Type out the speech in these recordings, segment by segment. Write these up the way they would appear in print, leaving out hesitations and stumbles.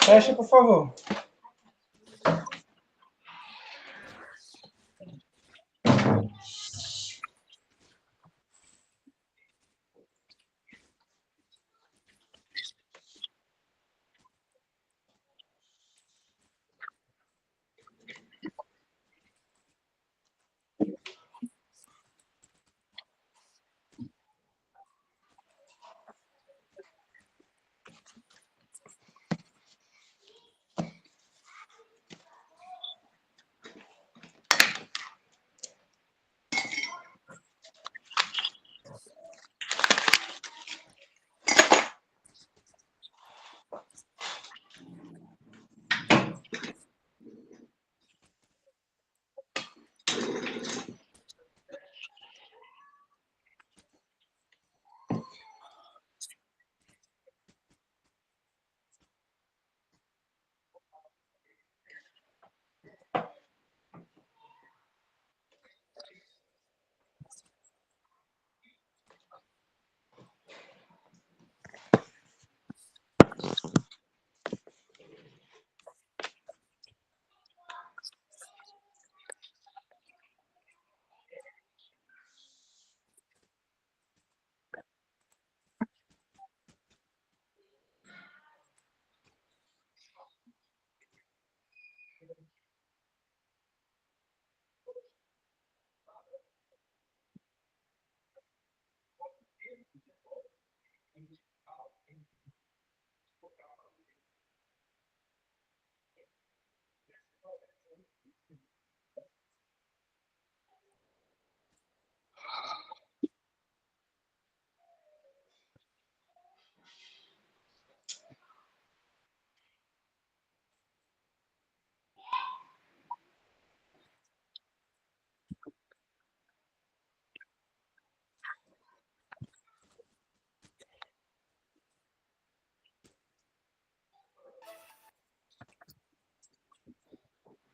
Fecha, por favor.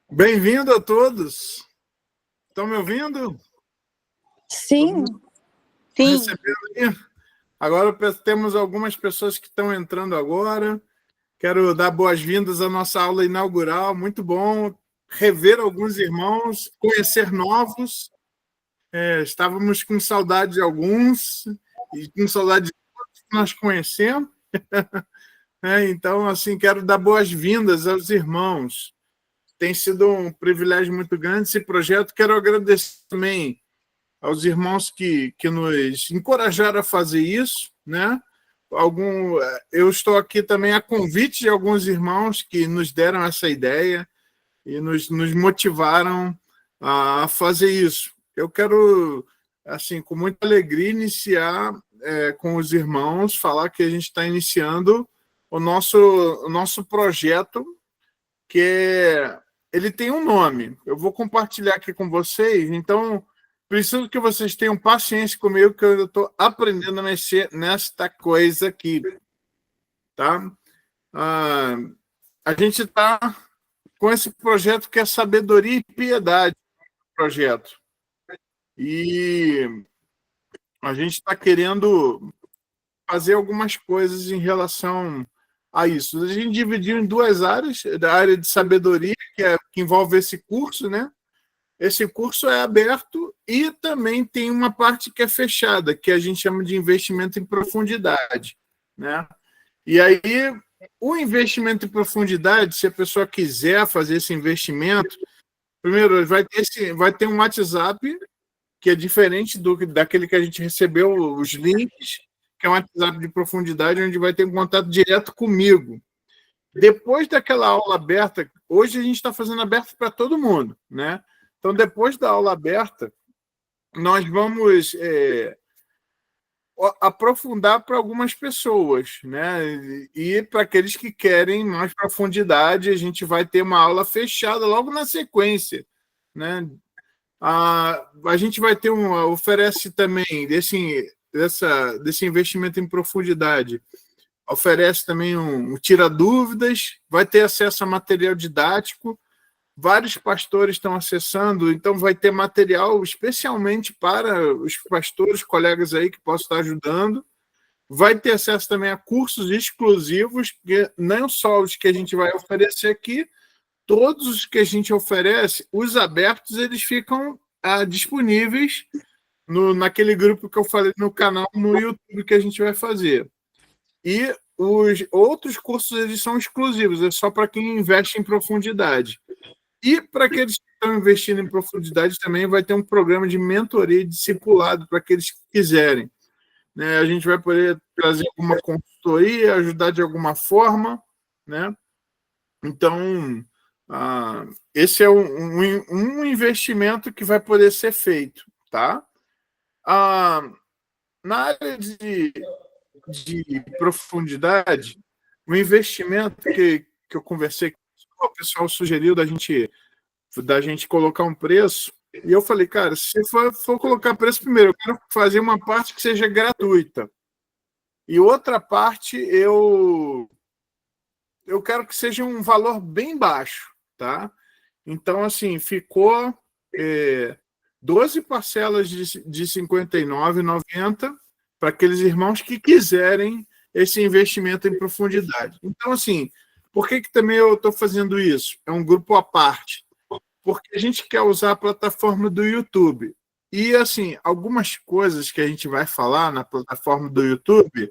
Bem-vindo a todos. Estão me ouvindo? Sim. Sim. Recebendo aí? Agora temos algumas pessoas que estão entrando agora. Quero dar boas-vindas à nossa aula inaugural. Muito bom rever alguns irmãos, conhecer novos. Estávamos com saudade de alguns e com saudade de todos que nós conhecemos. Então, assim, quero dar boas-vindas aos irmãos. Tem sido um privilégio muito grande esse projeto. Quero agradecer também aos irmãos que nos encorajaram a fazer isso, né? Eu estou aqui também a convite de alguns irmãos que nos deram essa ideia e nos motivaram a fazer isso. Eu quero, assim, com muita alegria, iniciar com os irmãos, falar que a gente está iniciando o nosso projeto, que ele tem um nome. Eu vou compartilhar aqui com vocês, então preciso que vocês tenham paciência comigo, que eu estou aprendendo a mexer nesta coisa aqui. Tá? A gente está com esse projeto que é Sabedoria e Piedade, projeto. E a gente está querendo fazer algumas coisas em relação a isso. A gente dividiu em duas áreas, da área de sabedoria, que envolve esse curso, né? Esse curso é aberto e também tem uma parte que é fechada, que a gente chama de investimento em profundidade, né? E aí, o investimento em profundidade, se a pessoa quiser fazer esse investimento, primeiro vai ter um WhatsApp que é diferente daquele que a gente recebeu, os links, que é um WhatsApp de profundidade, onde vai ter um contato direto comigo. Depois daquela aula aberta, hoje a gente está fazendo aberto para todo mundo, né? Então, depois da aula aberta, nós vamos aprofundar para algumas pessoas, né? E para aqueles que querem mais profundidade, a gente vai ter uma aula fechada logo na sequência, né? A gente vai ter oferece também desse investimento em profundidade, oferece também um tira-dúvidas, vai ter acesso a material didático, vários pastores estão acessando, então vai ter material especialmente para os pastores, colegas aí que possam estar ajudando. Vai ter acesso também a cursos exclusivos, que não só os que a gente vai oferecer aqui, todos os que a gente oferece, os abertos, eles ficam disponíveis naquele grupo que eu falei no canal, no YouTube, que a gente vai fazer. E os outros cursos, eles são exclusivos, é só para quem investe em profundidade. E para aqueles que estão investindo em profundidade também vai ter um programa de mentoria e discipulado para aqueles que quiserem, né? A gente vai poder trazer alguma consultoria, ajudar de alguma forma, né? Então, esse é um investimento que vai poder ser feito, tá? Na área de profundidade, o investimento que eu conversei, o pessoal sugeriu da gente colocar um preço, e eu falei, cara, se for colocar preço, primeiro, eu quero fazer uma parte que seja gratuita, e outra parte eu quero que seja um valor bem baixo, tá? Então, assim, ficou 12 parcelas de R$ 59,90 para aqueles irmãos que quiserem esse investimento em profundidade. Então, assim, por que também eu estou fazendo isso? É um grupo à parte. Porque a gente quer usar a plataforma do YouTube. E, assim, algumas coisas que a gente vai falar na plataforma do YouTube,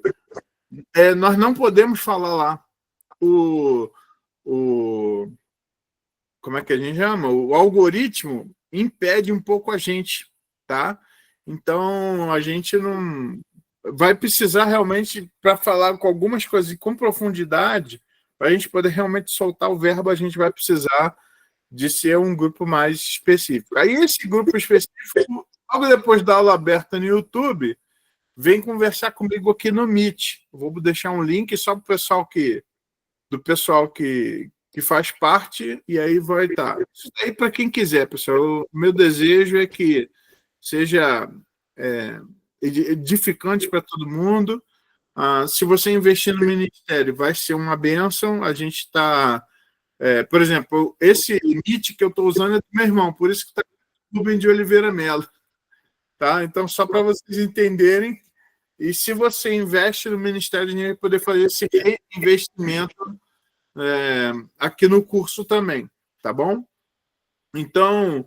nós não podemos falar lá. Como é que a gente chama? O algoritmo impede um pouco a gente, tá? Então, a gente não vai precisar realmente, para falar com algumas coisas com profundidade, para a gente poder realmente soltar o verbo, a gente vai precisar de ser um grupo mais específico. Aí, esse grupo específico, logo depois da aula aberta no YouTube, vem conversar comigo aqui no Meet. Eu vou deixar um link só para do pessoal que faz parte, e aí vai estar. Isso aí para quem quiser, pessoal. O meu desejo é que seja edificante para todo mundo. Se você investir no ministério, vai ser uma bênção. A gente está... por exemplo, esse Meet que eu estou usando é do meu irmão, por isso que está Rubem de Oliveira Mello. Tá? Então, só para vocês entenderem, e se você investe no ministério, a gente vai poder fazer esse reinvestimento aqui no curso também, tá bom? Então,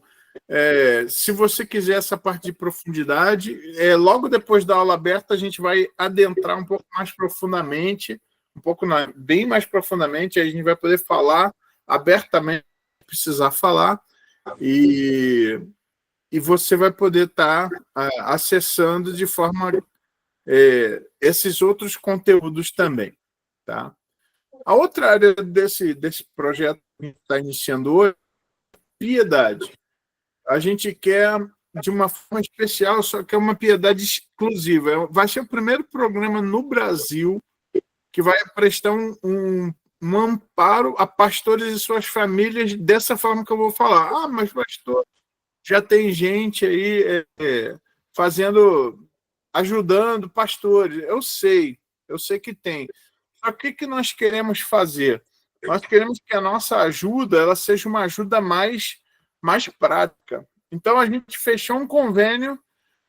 se você quiser essa parte de profundidade, logo depois da aula aberta, a gente vai adentrar um pouco mais profundamente, bem mais profundamente, aí a gente vai poder falar abertamente, precisar falar, e você vai poder estar acessando de forma esses outros conteúdos também, tá? A outra área desse projeto que a gente está iniciando hoje é piedade. A gente quer de uma forma especial, só que é uma piedade exclusiva. Vai ser o primeiro programa no Brasil que vai prestar um amparo a pastores e suas famílias dessa forma que eu vou falar. Mas pastor, já tem gente aí ajudando pastores. Eu sei que tem. Só que o que nós queremos fazer? Nós queremos que a nossa ajuda ela seja uma ajuda mais prática. Então, a gente fechou um convênio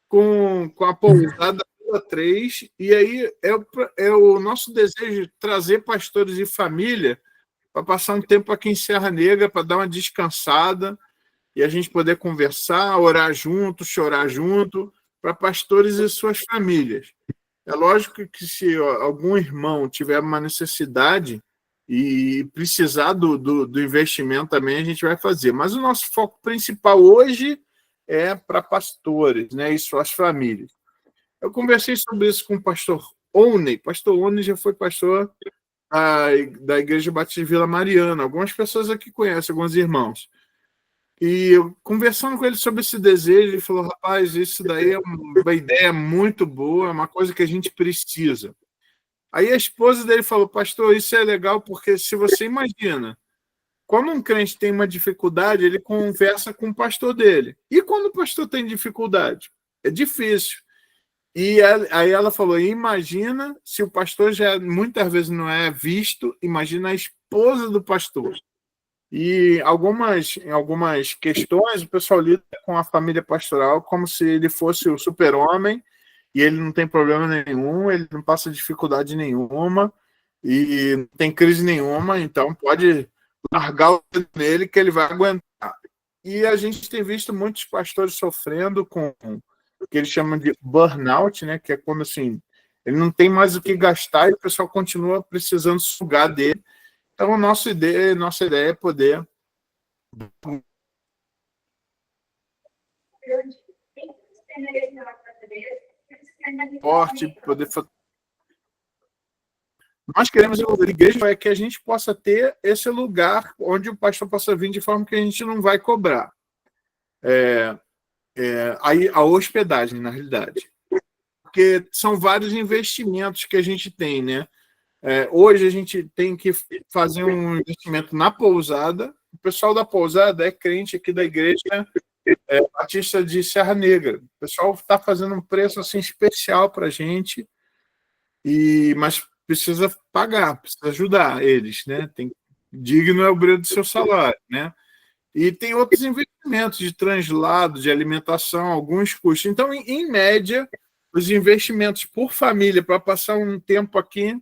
com a pousada 3, e aí é o nosso desejo de trazer pastores e família para passar um tempo aqui em Serra Negra, para dar uma descansada, e a gente poder conversar, orar junto, chorar junto, para pastores e suas famílias. É lógico que se algum irmão tiver uma necessidade e precisar do investimento também, a gente vai fazer. Mas o nosso foco principal hoje é para pastores, né, e suas famílias. Eu conversei sobre isso com o pastor Oney. Pastor Oney já foi pastor da Igreja Batista de Vila Mariana. Algumas pessoas aqui conhecem, alguns irmãos. E eu, conversando com ele sobre esse desejo, ele falou, rapaz, isso daí é uma ideia muito boa, é uma coisa que a gente precisa. Aí a esposa dele falou, pastor, isso é legal porque se você imagina, quando um crente tem uma dificuldade, ele conversa com o pastor dele. E quando o pastor tem dificuldade? É difícil. E aí ela falou, imagina se o pastor já muitas vezes não é visto, imagina a esposa do pastor. E em algumas questões, o pessoal lida com a família pastoral como se ele fosse o super-homem, e ele não tem problema nenhum, ele não passa dificuldade nenhuma, e não tem crise nenhuma, então pode largar o dedo nele que ele vai aguentar. E a gente tem visto muitos pastores sofrendo com o que eles chamam de burnout, né? Que é quando assim, ele não tem mais o que gastar e o pessoal continua precisando sugar dele. Então, nossa ideia é poder forte, poder. Nós queremos desenvolver a igreja é que a gente possa ter esse lugar onde o pastor possa vir de forma que a gente não vai cobrar. Aí a hospedagem, na realidade. Porque são vários investimentos que a gente tem, né? Hoje a gente tem que fazer um investimento na pousada. O pessoal da pousada é crente aqui da igreja Batista de Serra Negra. O pessoal está fazendo um preço assim especial para a gente, mas precisa pagar, precisa ajudar eles, né? Digno é o obreiro do seu salário, né? E tem outros investimentos de translado, de alimentação, alguns custos. Então, em média, os investimentos por família para passar um tempo aqui,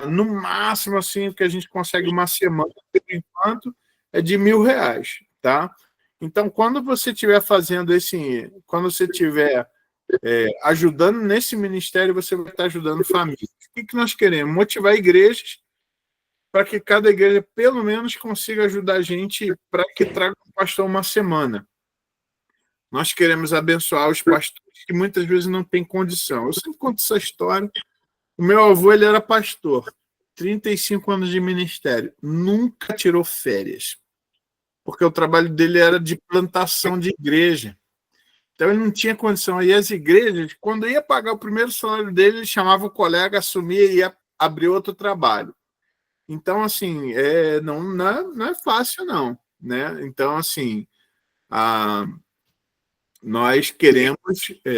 no máximo, assim, que a gente consegue uma semana, por enquanto, é de R$1.000, tá? Então, quando você estiver fazendo quando você estiver ajudando nesse ministério, você vai estar ajudando famílias. O que nós queremos? Motivar igrejas para que cada igreja, pelo menos, consiga ajudar a gente para que traga um pastor uma semana. Nós queremos abençoar os pastores que muitas vezes não têm condição. Eu sempre conto essa história. O meu avô, ele era pastor, 35 anos de ministério, nunca tirou férias, porque o trabalho dele era de plantação de igreja. Então, ele não tinha condição. Aí as igrejas, quando ia pagar o primeiro salário dele, ele chamava o colega, assumia e ia abrir outro trabalho. Então, assim, não é fácil, não. Né? Então, assim, nós queremos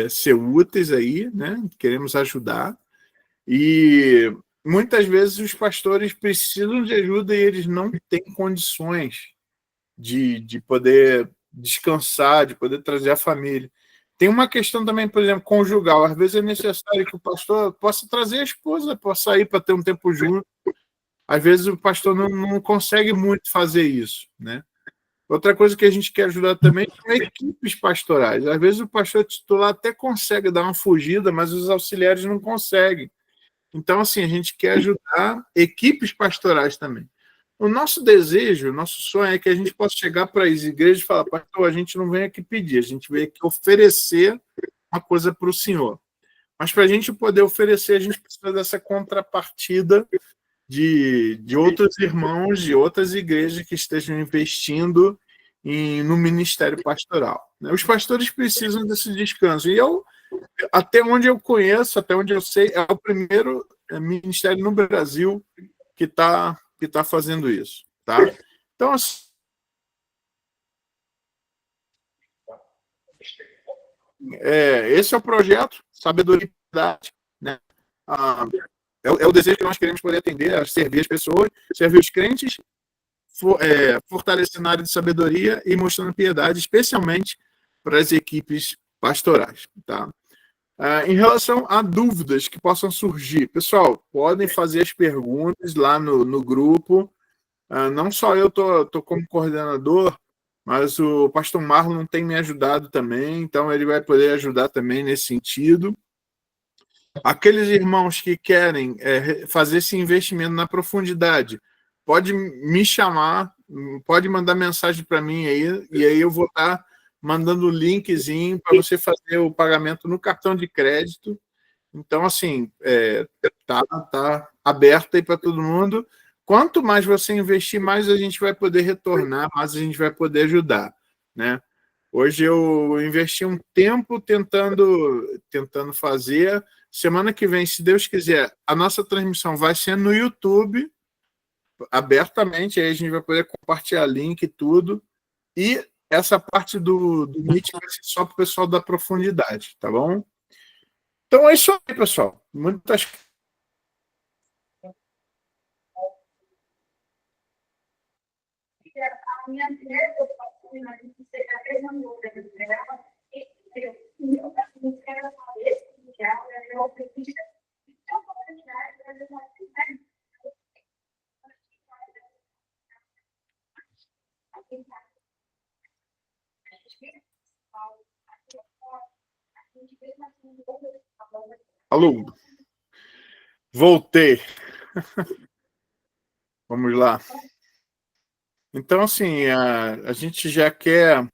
ser úteis aí, né? Queremos ajudar. E muitas vezes os pastores precisam de ajuda e eles não têm condições de poder descansar, de poder trazer a família. Tem uma questão também, por exemplo, conjugal. Às vezes é necessário que o pastor possa trazer a esposa, possa sair para ter um tempo junto. Às vezes o pastor não consegue muito fazer isso, né? Outra coisa que a gente quer ajudar também são equipes pastorais. Às vezes o pastor titular até consegue dar uma fugida, mas os auxiliares não conseguem. Então, assim, a gente quer ajudar equipes pastorais também. O nosso desejo, o nosso sonho é que a gente possa chegar para as igrejas e falar, pastor, a gente não vem aqui pedir, a gente veio aqui oferecer uma coisa para o senhor. Mas para a gente poder oferecer, a gente precisa dessa contrapartida de outros irmãos, de outras igrejas que estejam investindo no ministério pastoral. Os pastores precisam desse descanso. E até onde eu conheço, até onde eu sei, é o primeiro ministério no Brasil que está fazendo isso. Tá? Então, esse é o projeto, Sabedoria e Piedade. Né? É o desejo que nós queremos poder atender, servir as pessoas, servir os crentes, fortalecendo a área de sabedoria e mostrando piedade, especialmente para as equipes pastorais. Tá? Em relação a dúvidas que possam surgir, pessoal, podem fazer as perguntas lá no grupo. Não só eu estou como coordenador, mas o pastor Marlon tem me ajudado também, então ele vai poder ajudar também nesse sentido. Aqueles irmãos que querem fazer esse investimento na profundidade, pode me chamar, pode mandar mensagem para mim aí, e aí eu vou estar mandando o linkzinho para você fazer o pagamento no cartão de crédito. Então, assim, tá aberto aí para todo mundo. quanto mais você investir, mais a gente vai poder retornar, mais a gente vai poder ajudar, né? Hoje eu investi um tempo tentando fazer. Semana que vem, se Deus quiser, a nossa transmissão vai ser no YouTube, abertamente, aí a gente vai poder compartilhar link e tudo. E essa parte do Meet vai ser só para o pessoal da profundidade, tá bom? Então é isso aí, pessoal. Muitas. Alô, voltei. Vamos lá. Então, assim, a gente já quer.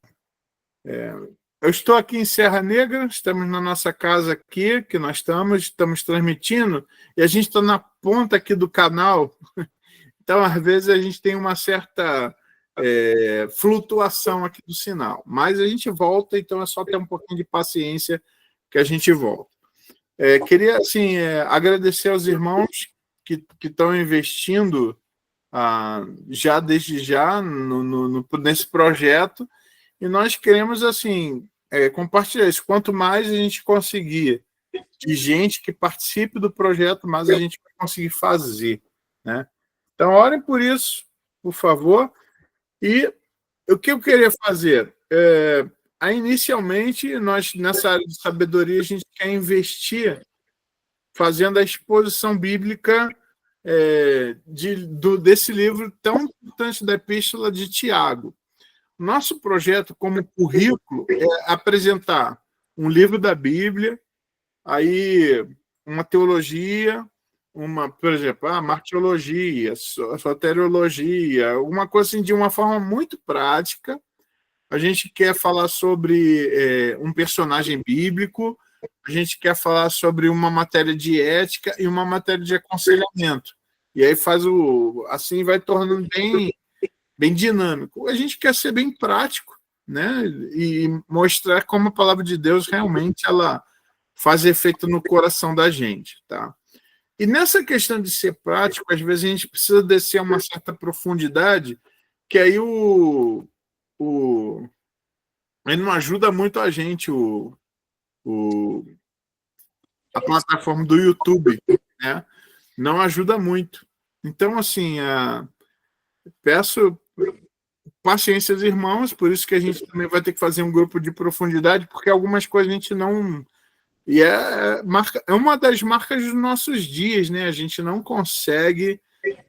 Eu estou aqui em Serra Negra, estamos na nossa casa aqui, que nós estamos transmitindo, e a gente está na ponta aqui do canal. Então, às vezes, a gente tem uma certa flutuação aqui do sinal. Mas a gente volta, então é só ter um pouquinho de paciência que a gente volta. Queria, assim, agradecer aos irmãos que estão investindo já desde já nesse projeto, e nós queremos, assim, compartilhar isso. Quanto mais a gente conseguir de gente que participe do projeto, mais a gente vai conseguir fazer, né? Então, orem por isso, por favor. E o que eu queria fazer? Inicialmente, nós, nessa área de sabedoria, a gente quer investir fazendo a exposição bíblica desse livro tão importante da Epístola de Tiago. Nosso projeto, como currículo, é apresentar um livro da Bíblia, aí uma teologia, por exemplo, a martiologia, soteriologia, alguma coisa assim, de uma forma muito prática. A gente quer falar sobre um personagem bíblico, a gente quer falar sobre uma matéria de ética e uma matéria de aconselhamento. E aí assim vai tornando bem dinâmico. A gente quer ser bem prático, né? E mostrar como a palavra de Deus realmente ela faz efeito no coração da gente, tá? E nessa questão de ser prático, às vezes a gente precisa descer a uma certa profundidade, que aí ele não ajuda muito a gente, a plataforma do YouTube, né? Não ajuda muito. Então, assim, peço paciência aos irmãos, por isso que a gente também vai ter que fazer um grupo de profundidade, porque algumas coisas a gente não... E é uma das marcas dos nossos dias, né? A gente não consegue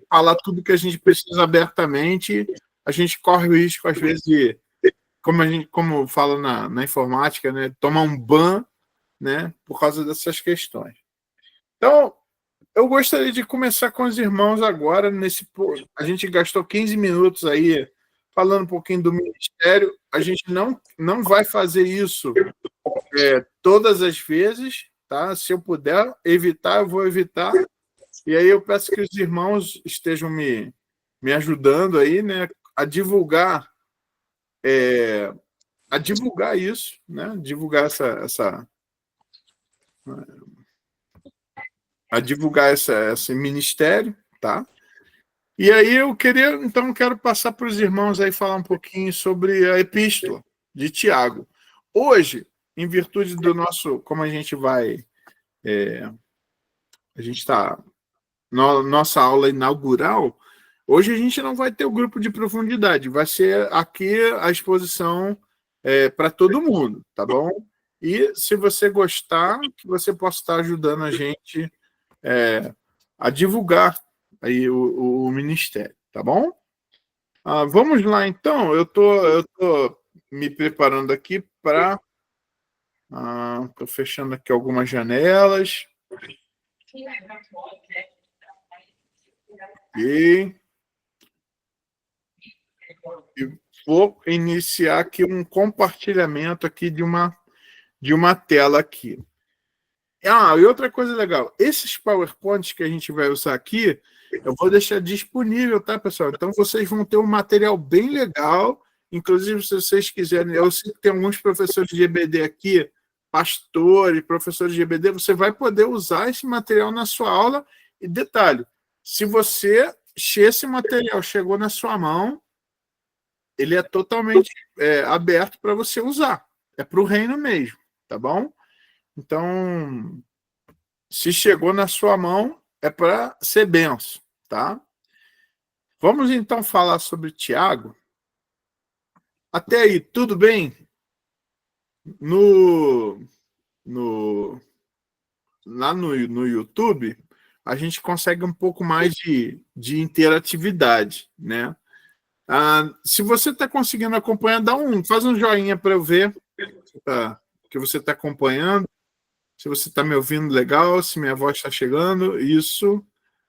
falar tudo que a gente precisa abertamente, a gente corre o risco, às vezes, de, como fala na informática, né? Tomar um ban, né? Por causa dessas questões. Então, eu gostaria de começar com os irmãos agora. A gente gastou 15 minutos aí falando um pouquinho do ministério. A gente não vai fazer isso todas as vezes, tá? Se eu puder evitar, eu vou evitar. E aí eu peço que os irmãos estejam me ajudando aí, né? A divulgar isso, né? Divulgar esse ministério, tá? E aí quero passar para os irmãos aí falar um pouquinho sobre a epístola de Tiago. Hoje, em virtude do nosso, como a gente vai, a gente está nossa aula inaugural, hoje a gente não vai ter o grupo de profundidade, vai ser aqui a exposição para todo mundo, tá bom? E se você gostar, que você possa estar ajudando a gente a divulgar aí o ministério, tá bom? Vamos lá, então. Eu tô me preparando aqui para... Estou fechando aqui algumas janelas. E vou iniciar aqui um compartilhamento aqui de uma tela aqui. E outra coisa legal, esses PowerPoints que a gente vai usar aqui, eu vou deixar disponível, tá, pessoal? Então, vocês vão ter um material bem legal. Inclusive, se vocês quiserem, eu sei que tem alguns professores de EBD aqui, pastores, professores de EBD, você vai poder usar esse material na sua aula. E detalhe, se esse material chegou na sua mão, ele é totalmente aberto para você usar. É para o reino mesmo, tá bom? Então, se chegou na sua mão, é para ser benção, tá? Vamos então falar sobre Tiago. Até aí, tudo bem? Lá no YouTube, a gente consegue um pouco mais de interatividade, né? Se você está conseguindo acompanhar, faz um joinha para eu ver que você está acompanhando. Se você está me ouvindo legal, se minha voz está chegando, isso.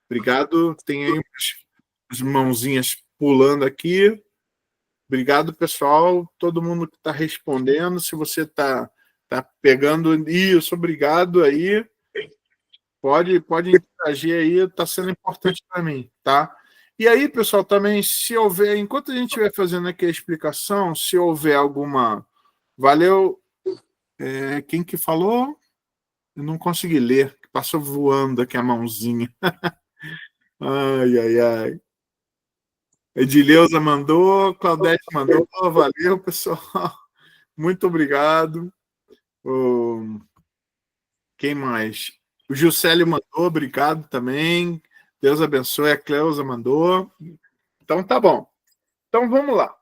Obrigado. Tem aí as mãozinhas pulando aqui. Obrigado, pessoal. Todo mundo que está respondendo. Se você está pegando isso, obrigado aí. Pode interagir aí, está sendo importante para mim, tá? E aí, pessoal, também, se houver, enquanto a gente estiver fazendo aqui a explicação, se houver alguma. Valeu. Quem que falou? Eu não consegui ler, passou voando aqui a mãozinha. Ai, ai, ai. Edileuza mandou, Claudete mandou, valeu, pessoal. Muito obrigado. Quem mais? O Gilcélio mandou, obrigado também. Deus abençoe. A Cleusa mandou. Então, tá bom. Então, vamos lá.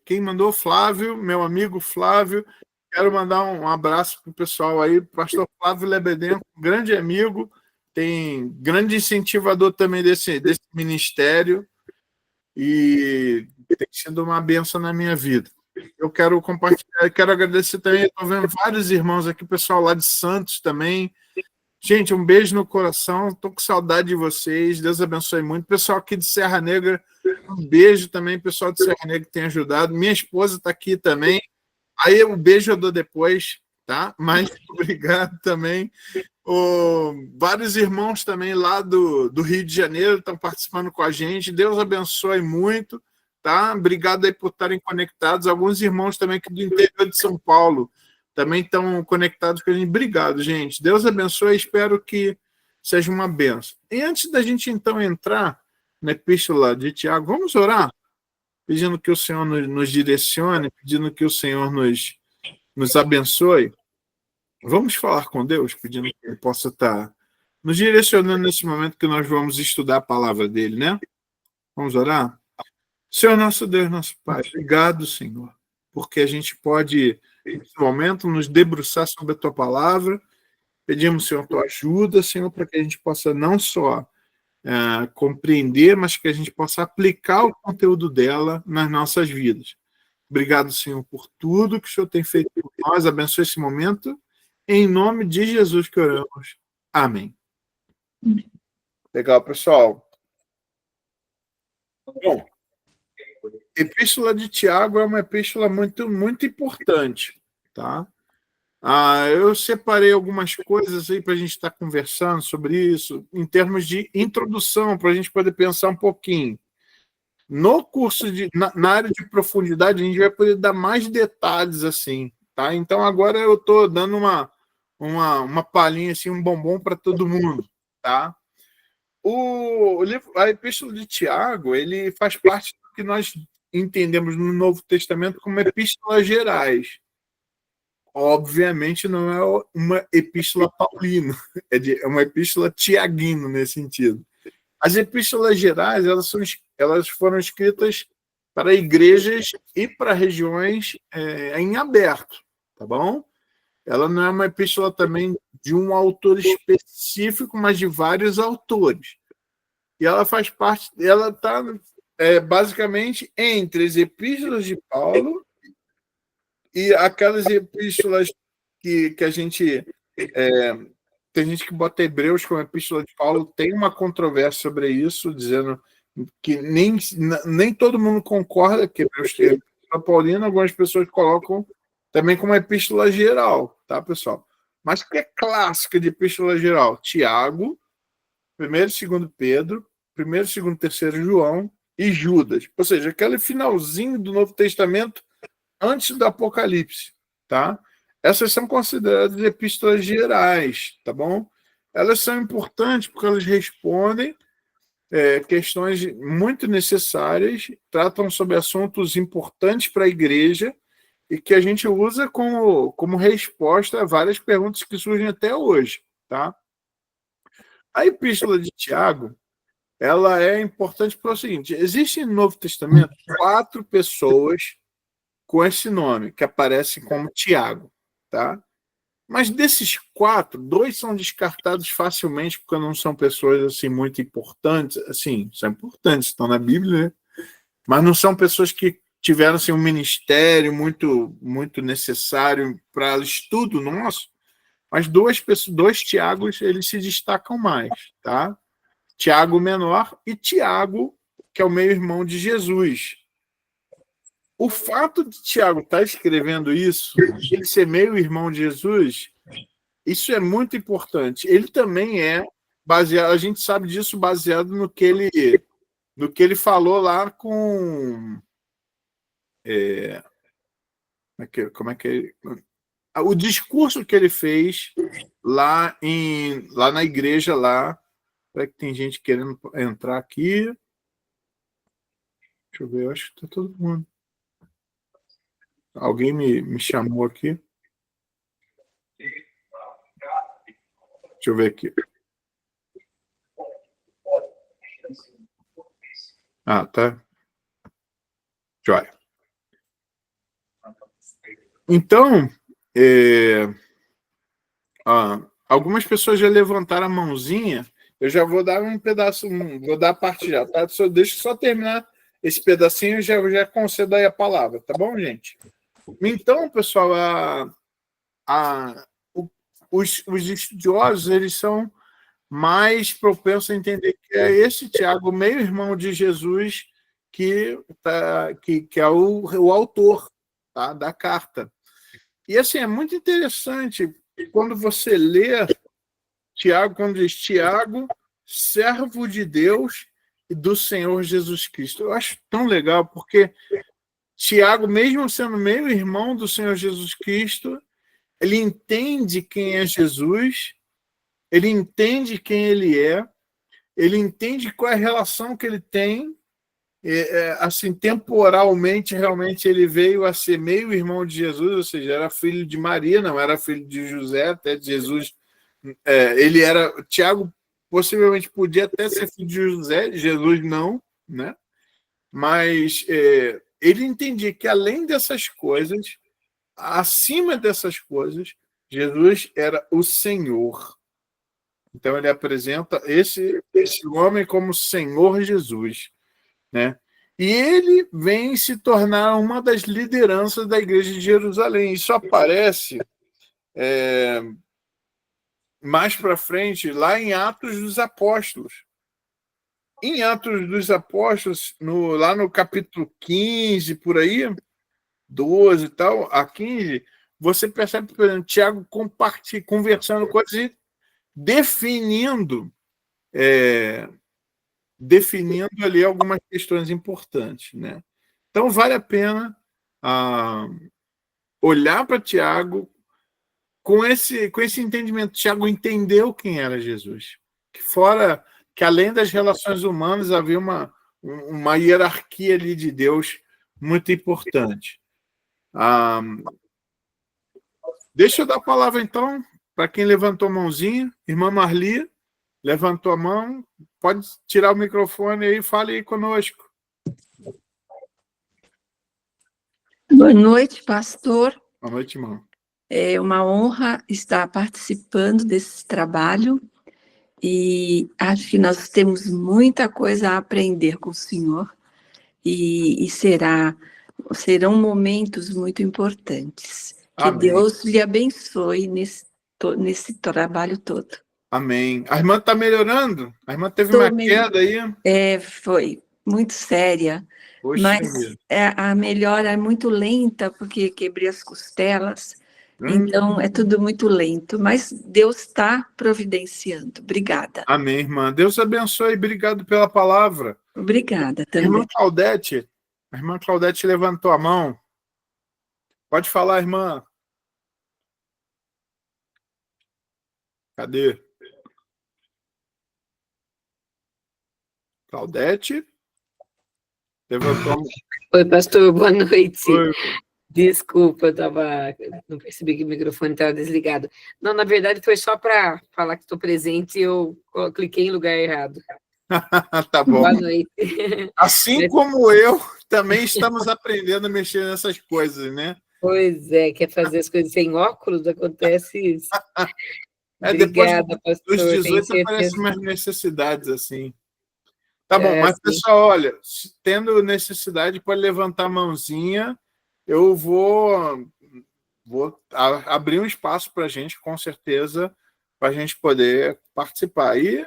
Quem mandou, Flávio, meu amigo Flávio. Quero mandar um abraço para o pessoal aí, pastor Flávio Lebedenko, grande amigo, tem grande incentivador também desse ministério e tem sido uma bênção na minha vida. Eu quero compartilhar, quero agradecer também, estou vendo vários irmãos aqui, pessoal lá de Santos também. Gente, um beijo no coração, estou com saudade de vocês, Deus abençoe muito. Pessoal aqui de Serra Negra, um beijo também, pessoal de Serra Negra que tem ajudado. Minha esposa está aqui também. Aí o beijo eu dou depois, tá? Mas obrigado também. Vários irmãos também lá do Rio de Janeiro estão participando com a gente. Deus abençoe muito, tá? Obrigado aí por estarem conectados. Alguns irmãos também aqui do interior de São Paulo também estão conectados com a gente. Obrigado, gente. Deus abençoe. Espero que seja uma benção. E antes da gente, então, entrar na epístola de Tiago, vamos orar? Pedindo que o Senhor nos direcione, pedindo que o Senhor nos abençoe. Vamos falar com Deus, pedindo que Ele possa estar nos direcionando nesse momento que nós vamos estudar a palavra dEle, né? Vamos orar? Senhor nosso Deus, nosso Pai, obrigado, Senhor, porque a gente pode, nesse momento, nos debruçar sobre a Tua palavra. Pedimos, Senhor, Tua ajuda, Senhor, para que a gente possa não só compreender, mas que a gente possa aplicar o conteúdo dela nas nossas vidas. Obrigado, Senhor, por tudo que o Senhor tem feito por nós. Abençoe esse momento. Em nome de Jesus que oramos. Amém. Legal, pessoal. Bom, Epístola de Tiago é uma epístola muito, muito importante, tá? Eu separei algumas coisas aí para a gente estar conversando sobre isso, em termos de introdução, para a gente poder pensar um pouquinho. No curso, na área de profundidade, a gente vai poder dar mais detalhes assim, tá? Então, agora eu estou dando uma palhinha, assim, um bombom para todo mundo, tá? A Epístola de Tiago, ele faz parte do que nós entendemos no Novo Testamento como epístolas gerais. Obviamente não é uma epístola paulina, é uma epístola tiaguina nesse sentido. As epístolas gerais, elas foram escritas para igrejas e para regiões em aberto, tá bom? Ela não é uma epístola também de um autor específico, mas de vários autores. E ela faz parte, ela está basicamente entre as epístolas de Paulo e aquelas epístolas que a gente... tem gente que bota Hebreus como epístola de Paulo, tem uma controvérsia sobre isso, dizendo que nem todo mundo concorda que Hebreus é epístola paulina, algumas pessoas colocam também como epístola geral, tá, pessoal? Mas que é clássica de epístola geral? Tiago, 1º e 2º Pedro, 1º, 2º, 3º João e Judas. Ou seja, aquele finalzinho do Novo Testamento antes do Apocalipse, tá? Essas são consideradas epístolas gerais, tá bom? Elas são importantes porque elas respondem questões muito necessárias, tratam sobre assuntos importantes para a igreja e que a gente usa como resposta a várias perguntas que surgem até hoje, tá? A epístola de Tiago, ela é importante pelo seguinte: existem no Novo Testamento 4 pessoas com esse nome, que aparecem como Tiago, tá? Mas desses 4, 2 são descartados facilmente porque não são pessoas assim muito importantes, assim, são importantes, estão na Bíblia, né? Mas não são pessoas que tiveram assim, um ministério muito necessário para o estudo nosso. Mas 2 Tiagos, eles se destacam mais, tá? Tiago menor e Tiago, que é o meio-irmão de Jesus. O fato de Tiago estar escrevendo isso, ele ser meio-irmão de Jesus, isso é muito importante. Ele também é baseado, a gente sabe disso baseado no que ele falou lá com... como é que o discurso que ele fez lá na igreja lá. Será que tem gente querendo entrar aqui? Deixa eu ver, eu acho que está todo mundo. Alguém me chamou aqui. Deixa eu ver aqui. Ah, tá. Joia. Então, algumas pessoas já levantaram a mãozinha. Eu já vou dar um pedaço, vou dar a parte já, tá? Deixa eu só terminar esse pedacinho e já concedo aí a palavra, tá bom, gente? Então, pessoal, os estudiosos, eles são mais propensos a entender que é esse Tiago, meio-irmão de Jesus, que é o autor, tá, da carta. E assim, é muito interessante quando você lê Tiago, quando diz Tiago, servo de Deus e do Senhor Jesus Cristo. Eu acho tão legal, porque Tiago, mesmo sendo meio-irmão do Senhor Jesus Cristo, ele entende quem é Jesus, ele entende quem ele entende qual é a relação que ele tem, assim, temporalmente, realmente ele veio a ser meio-irmão de Jesus, ou seja, era filho de Maria, não era filho de José, até de Jesus. Ele era... Tiago possivelmente podia até ser filho de José, Jesus não, né? Mas ele entendia que, além dessas coisas, acima dessas coisas, Jesus era o Senhor. Então ele apresenta esse homem como Senhor Jesus, né? E ele vem se tornar uma das lideranças da igreja de Jerusalém. Isso aparece mais para frente, lá em Atos dos Apóstolos. Em Atos dos Apóstolos, lá no capítulo 15, por aí, 12 e tal, a 15, você percebe, por exemplo, Tiago conversando com eles e definindo ali algumas questões importantes, né? Então, vale a pena olhar para Tiago com esse entendimento. Tiago entendeu quem era Jesus. Que além das relações humanas, havia uma hierarquia ali de Deus muito importante. Deixa eu dar a palavra, então, para quem levantou a mãozinha. Irmã Marli, levantou a mão. Pode tirar o microfone aí e fale aí conosco. Boa noite, pastor. Boa noite, irmão. É uma honra estar participando desse trabalho e acho que nós temos muita coisa a aprender com o senhor e serão momentos muito importantes. Que Amém. Deus lhe abençoe nesse trabalho todo. Amém. A irmã está melhorando? A irmã teve uma queda aí? Foi muito séria. Poxa, mas a melhora é muito lenta, porque quebrei as costelas, Então, é tudo muito lento, mas Deus está providenciando. Obrigada. Amém, irmã. Deus abençoe. Obrigado pela palavra. Obrigada Irmã também. Claudete, a irmã Claudete levantou a mão. Pode falar, irmã. Cadê? Claudete? Levantou a mão. Oi, pastor, boa noite. Oi. Desculpa, não percebi que o microfone estava desligado. Não, na verdade foi só para falar que estou presente e eu cliquei em lugar errado. Tá bom. Boa noite. Assim como eu, também estamos aprendendo a mexer nessas coisas, né? Pois é, quer fazer as coisas sem óculos? Acontece isso. Obrigada, depois pastor, dos tenho 18 certeza. aparecem umas necessidades assim. Tá bom, mas sim. pessoal, olha, tendo necessidade, pode levantar a mãozinha. Eu vou abrir um espaço para a gente, com certeza, para a gente poder participar. E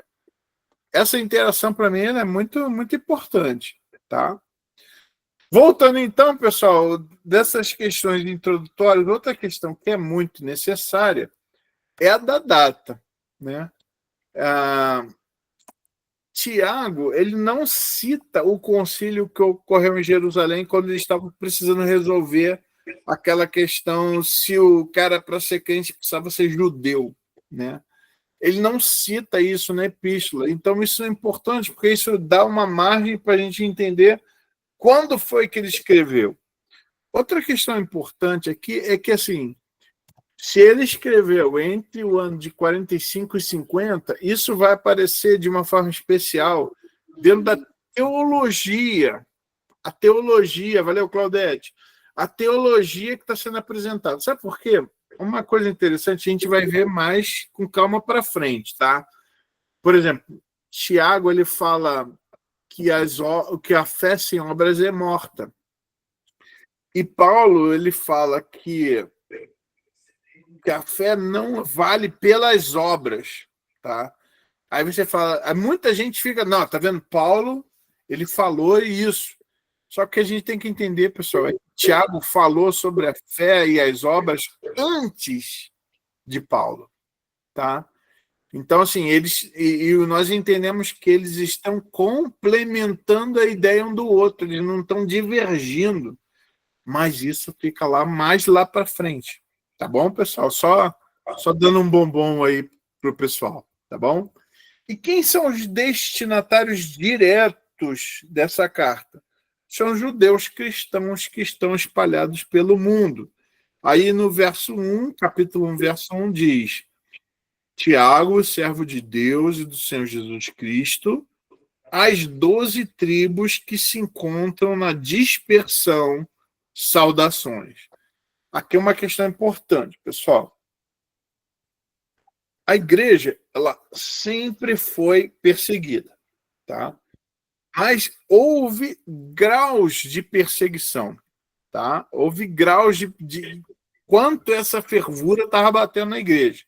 essa interação, para mim, ela é muito, muito importante, tá? Voltando, então, pessoal, dessas questões introdutórias, outra questão que é muito necessária é a da data, né? Tiago, ele não cita o concílio que ocorreu em Jerusalém quando eles estavam precisando resolver aquela questão se o cara, para ser crente, precisava ser judeu, né? Ele não cita isso na epístola. Então, isso é importante, porque isso dá uma margem para a gente entender quando foi que ele escreveu. Outra questão importante aqui é que, assim, se ele escreveu entre o ano de 45 e 50, isso vai aparecer de uma forma especial dentro da teologia. A teologia, valeu, Claudete? A teologia que está sendo apresentada. Sabe por quê? Uma coisa interessante, a gente vai ver mais com calma para frente, tá? Por exemplo, Tiago, ele fala que a fé sem obras é morta. E Paulo, ele fala que a fé não vale pelas obras, tá? Aí você fala, muita gente fica, não, tá vendo? Paulo, ele falou isso. Só que a gente tem que entender, pessoal, Tiago falou sobre a fé e as obras antes de Paulo, tá? Então, assim, nós entendemos que eles estão complementando a ideia um do outro, eles não estão divergindo, mas isso fica mais lá para frente, tá bom, pessoal? Só dando um bombom aí pro pessoal, tá bom? E quem são os destinatários diretos dessa carta? São judeus cristãos que estão espalhados pelo mundo. Aí no verso 1, capítulo 1, verso 1 diz: Tiago, servo de Deus e do Senhor Jesus Cristo, as 12 tribos que se encontram na dispersão, saudações. Aqui é uma questão importante, pessoal. A igreja, ela sempre foi perseguida, tá? Mas houve graus de perseguição, tá? Houve graus de quanto essa fervura estava batendo na igreja.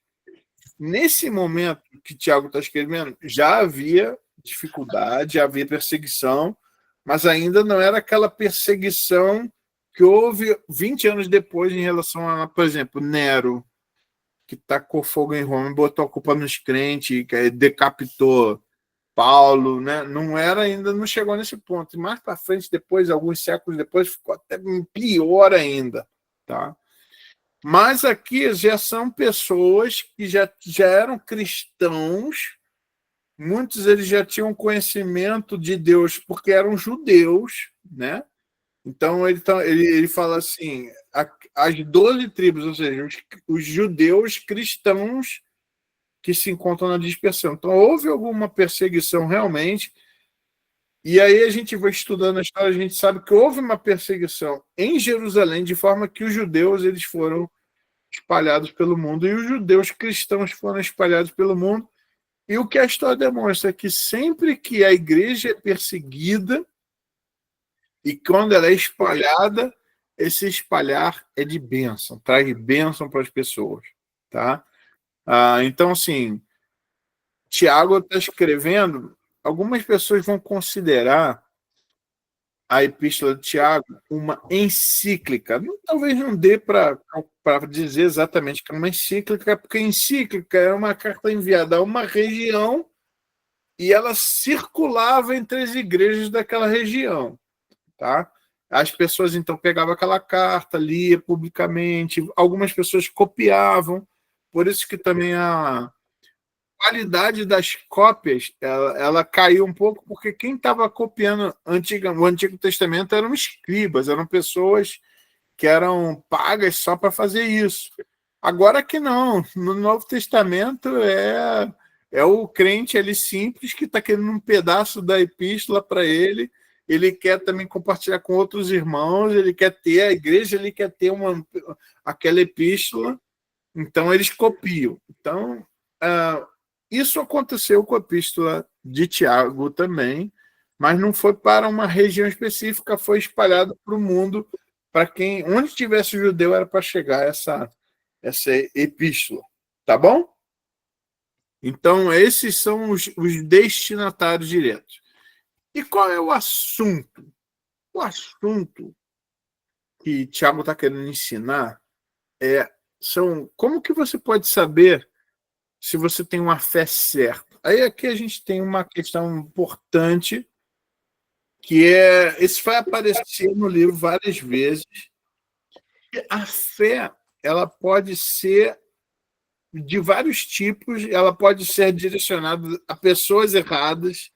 Nesse momento que Tiago está escrevendo, já havia dificuldade, já havia perseguição, mas ainda não era aquela perseguição que houve 20 anos depois em relação a, por exemplo, Nero, que tacou fogo em Roma, botou a culpa nos crentes, que decapitou Paulo, né? Não era ainda, não chegou nesse ponto. E mais para frente, depois, alguns séculos depois, ficou até pior ainda, tá? Mas aqui já são pessoas que já eram cristãos, muitos eles já tinham conhecimento de Deus porque eram judeus, né? Então ele fala assim, as 12 tribos, ou seja, os judeus cristãos que se encontram na dispersão. Então houve alguma perseguição realmente, e aí a gente vai estudando a história, a gente sabe que houve uma perseguição em Jerusalém, de forma que os judeus eles foram espalhados pelo mundo, e os judeus cristãos foram espalhados pelo mundo. E o que a história demonstra é que sempre que a igreja é perseguida, e quando ela é espalhada, esse espalhar é de bênção, traz bênção para as pessoas, tá? Então, assim, Tiago está escrevendo, algumas pessoas vão considerar a Epístola de Tiago uma encíclica. Talvez não dê para dizer exatamente que é uma encíclica, porque encíclica é uma carta enviada a uma região e ela circulava entre as igrejas daquela região. Tá? As pessoas, então, pegavam aquela carta, lia publicamente, algumas pessoas copiavam, por isso que também a qualidade das cópias ela caiu um pouco, porque quem estava copiando o Antigo Testamento eram escribas, eram pessoas que eram pagas só para fazer isso. Agora que não, no Novo Testamento é o crente ali simples que está querendo um pedaço da epístola para ele quer também compartilhar com outros irmãos, ele quer ter a igreja, ele quer ter aquela epístola, então eles copiam. Então, isso aconteceu com a epístola de Tiago também, mas não foi para uma região específica, foi espalhado para o mundo, para onde tivesse judeu era para chegar essa epístola, tá bom? Então, esses são os destinatários diretos. E qual é o assunto? O assunto que Tiago está querendo ensinar são como que você pode saber se você tem uma fé certa. Aí aqui a gente tem uma questão importante, que isso vai aparecer no livro várias vezes. A fé, ela pode ser de vários tipos, ela pode ser direcionada a pessoas erradas,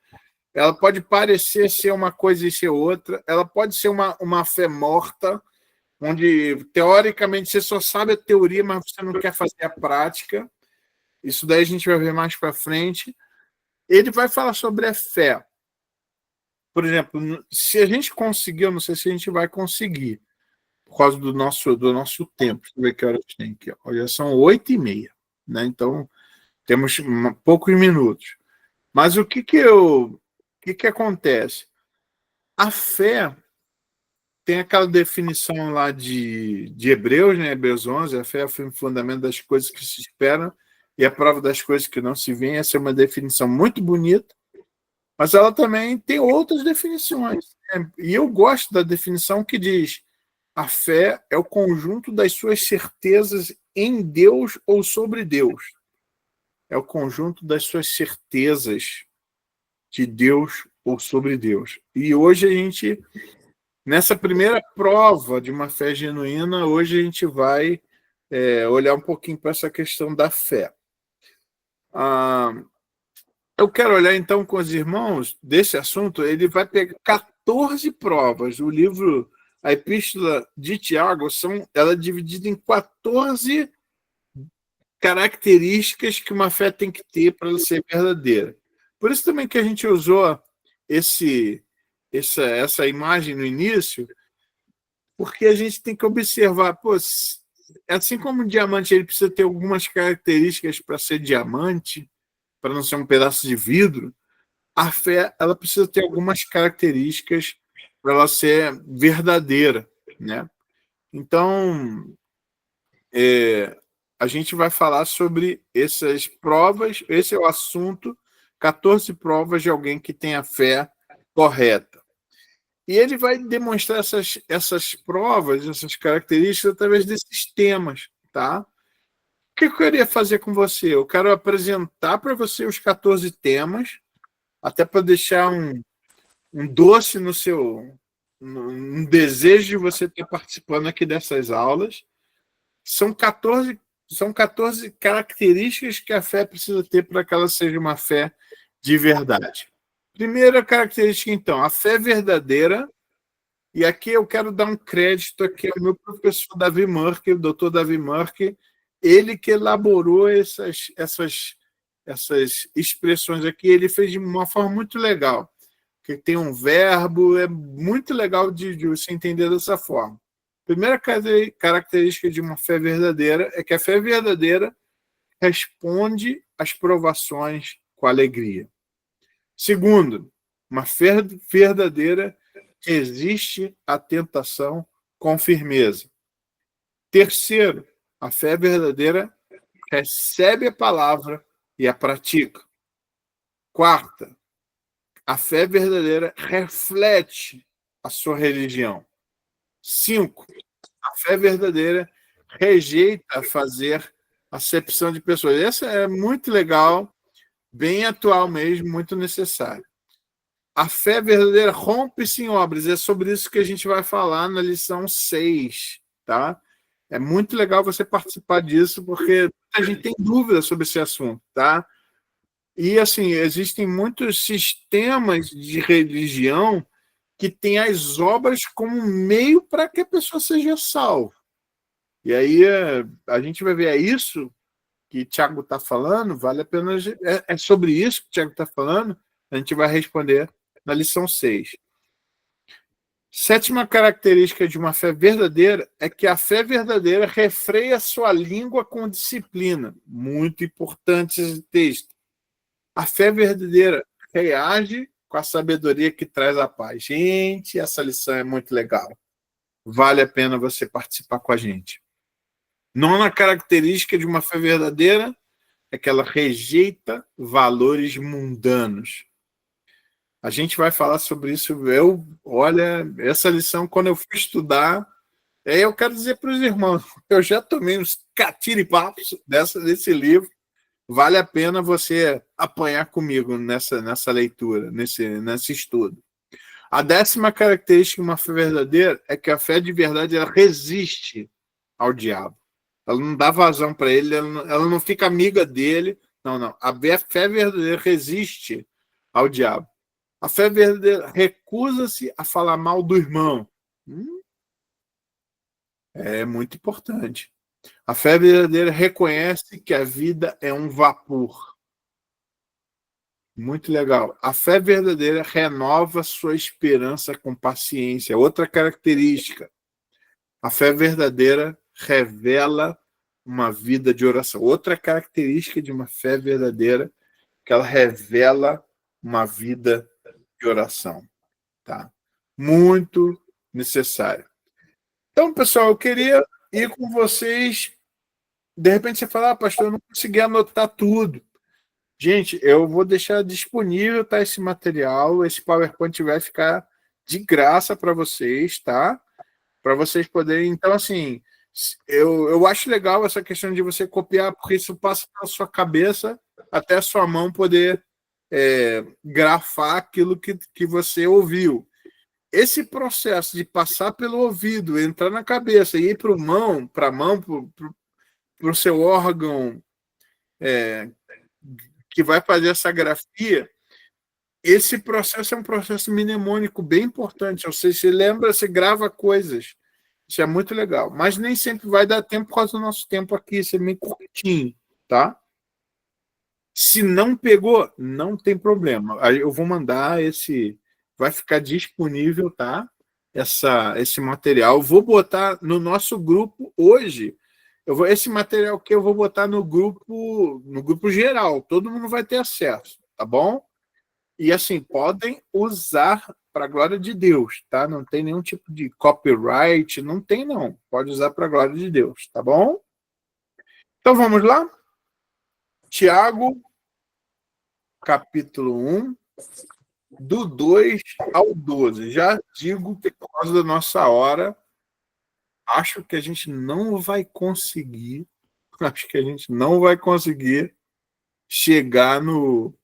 ela pode parecer ser uma coisa e ser outra, ela pode ser uma fé morta, onde, teoricamente, você só sabe a teoria, mas você não quer fazer a prática. Isso daí a gente vai ver mais para frente. Ele vai falar sobre a fé. Por exemplo, se a gente conseguir, eu não sei se a gente vai conseguir, por causa do nosso tempo. Deixa eu ver que horas tem aqui. Ó. Já são 8h30, né? Então, temos poucos minutos. Mas o que acontece? A fé tem aquela definição lá de Hebreus, né? Hebreus 11, a fé foi o fundamento das coisas que se esperam e a prova das coisas que não se veem. Essa é uma definição muito bonita, mas ela também tem outras definições. Né? E eu gosto da definição que diz: a fé é o conjunto das suas certezas em Deus ou sobre Deus. É o conjunto das suas certezas de Deus ou sobre Deus. E hoje a gente, nessa primeira prova de uma fé genuína, hoje a gente vai olhar um pouquinho para essa questão da fé. Eu quero olhar então com os irmãos desse assunto. Ele vai pegar 14 provas. O livro, a Epístola de Tiago, ela é dividida em 14 características que uma fé tem que ter para ela ser verdadeira. Por isso também que a gente usou essa imagem no início, porque a gente tem que observar, assim como o diamante ele precisa ter algumas características para ser diamante, para não ser um pedaço de vidro, a fé ela precisa ter algumas características para ela ser verdadeira, né? Então, a gente vai falar sobre essas provas, esse é o assunto, 14 provas de alguém que tem a fé correta. E ele vai demonstrar essas provas, essas características, através desses temas, tá? O que eu queria fazer com você? Eu quero apresentar para você os 14 temas, até para deixar um doce no seu... um desejo de você estar participando aqui dessas aulas. São 14 características que a fé precisa ter para que ela seja uma fé de verdade. Primeira característica, então, a fé verdadeira. E aqui eu quero dar um crédito aqui ao meu professor Davi Murk, o doutor Davi Murk, ele que elaborou essas expressões aqui, ele fez de uma forma muito legal, que tem um verbo, é muito legal de você entender dessa forma. Primeira característica de uma fé verdadeira é que a fé verdadeira responde às provações com alegria. Segundo, uma fé verdadeira resiste à tentação com firmeza. Terceiro, a fé verdadeira recebe a palavra e a pratica. Quarta, a fé verdadeira reflete a sua religião. 5, a fé verdadeira rejeita fazer acepção de pessoas. Essa é muito legal, bem atual mesmo, muito necessário. A fé verdadeira rompe-se em obras. É sobre isso que a gente vai falar na lição 6, tá? É muito legal você participar disso, porque a gente tem dúvidas sobre esse assunto, tá? E, assim, existem muitos sistemas de religião que têm as obras como meio para que a pessoa seja salva. E aí a gente vai ver, é isso que Tiago está falando, vale a pena. É sobre isso que Tiago está falando, a gente vai responder na lição 6. 7ª característica de uma fé verdadeira é que a fé verdadeira refreia sua língua com disciplina. Muito importante esse texto. A fé verdadeira reage com a sabedoria que traz a paz. Gente, essa lição é muito legal. Vale a pena você participar com a gente. 9ª característica de uma fé verdadeira é que ela rejeita valores mundanos. A gente vai falar sobre isso. Olha, essa lição, quando eu fui estudar, eu quero dizer para os irmãos, eu já tomei uns catiripapos desse livro. Vale a pena você apanhar comigo nessa leitura, nesse estudo. A 10ª característica de uma fé verdadeira é que a fé de verdade ela resiste ao diabo. Ela não dá vazão para ele, ela não fica amiga dele. Não. A fé verdadeira resiste ao diabo. A fé verdadeira recusa-se a falar mal do irmão. É muito importante. A fé verdadeira reconhece que a vida é um vapor. Muito legal. A fé verdadeira renova sua esperança com paciência. Outra característica. A fé verdadeira revela uma vida de oração. Outra característica de uma fé verdadeira que ela revela uma vida de oração. Tá? Muito necessário. Então, pessoal, eu queria ir com vocês. De repente você fala, pastor, eu não consegui anotar tudo. Gente, eu vou deixar disponível, tá, esse material. Esse PowerPoint vai ficar de graça para vocês, tá? Para vocês poderem. Então, assim, eu acho legal essa questão de você copiar, porque isso passa pela sua cabeça até a sua mão poder grafar aquilo que você ouviu. Esse processo de passar pelo ouvido, entrar na cabeça e ir para a mão, para o seu órgão que vai fazer essa grafia, esse processo é um processo mnemônico bem importante. Você se lembra, você grava coisas. Isso é muito legal. Mas nem sempre vai dar tempo por causa do nosso tempo aqui. Isso é meio curtinho, tá? Se não pegou, não tem problema. Aí eu vou mandar esse... Vai ficar disponível, tá? Esse material. Eu vou botar no nosso grupo hoje. Esse material que eu vou botar no grupo geral. Todo mundo vai ter acesso, tá bom? E assim, podem usar para a glória de Deus, tá? Não tem nenhum tipo de copyright, não tem não. Pode usar para a glória de Deus, tá bom? Então vamos lá? Tiago, capítulo 1, do 2 ao 12. Já digo que por causa da nossa hora, acho que a gente não vai conseguir chegar no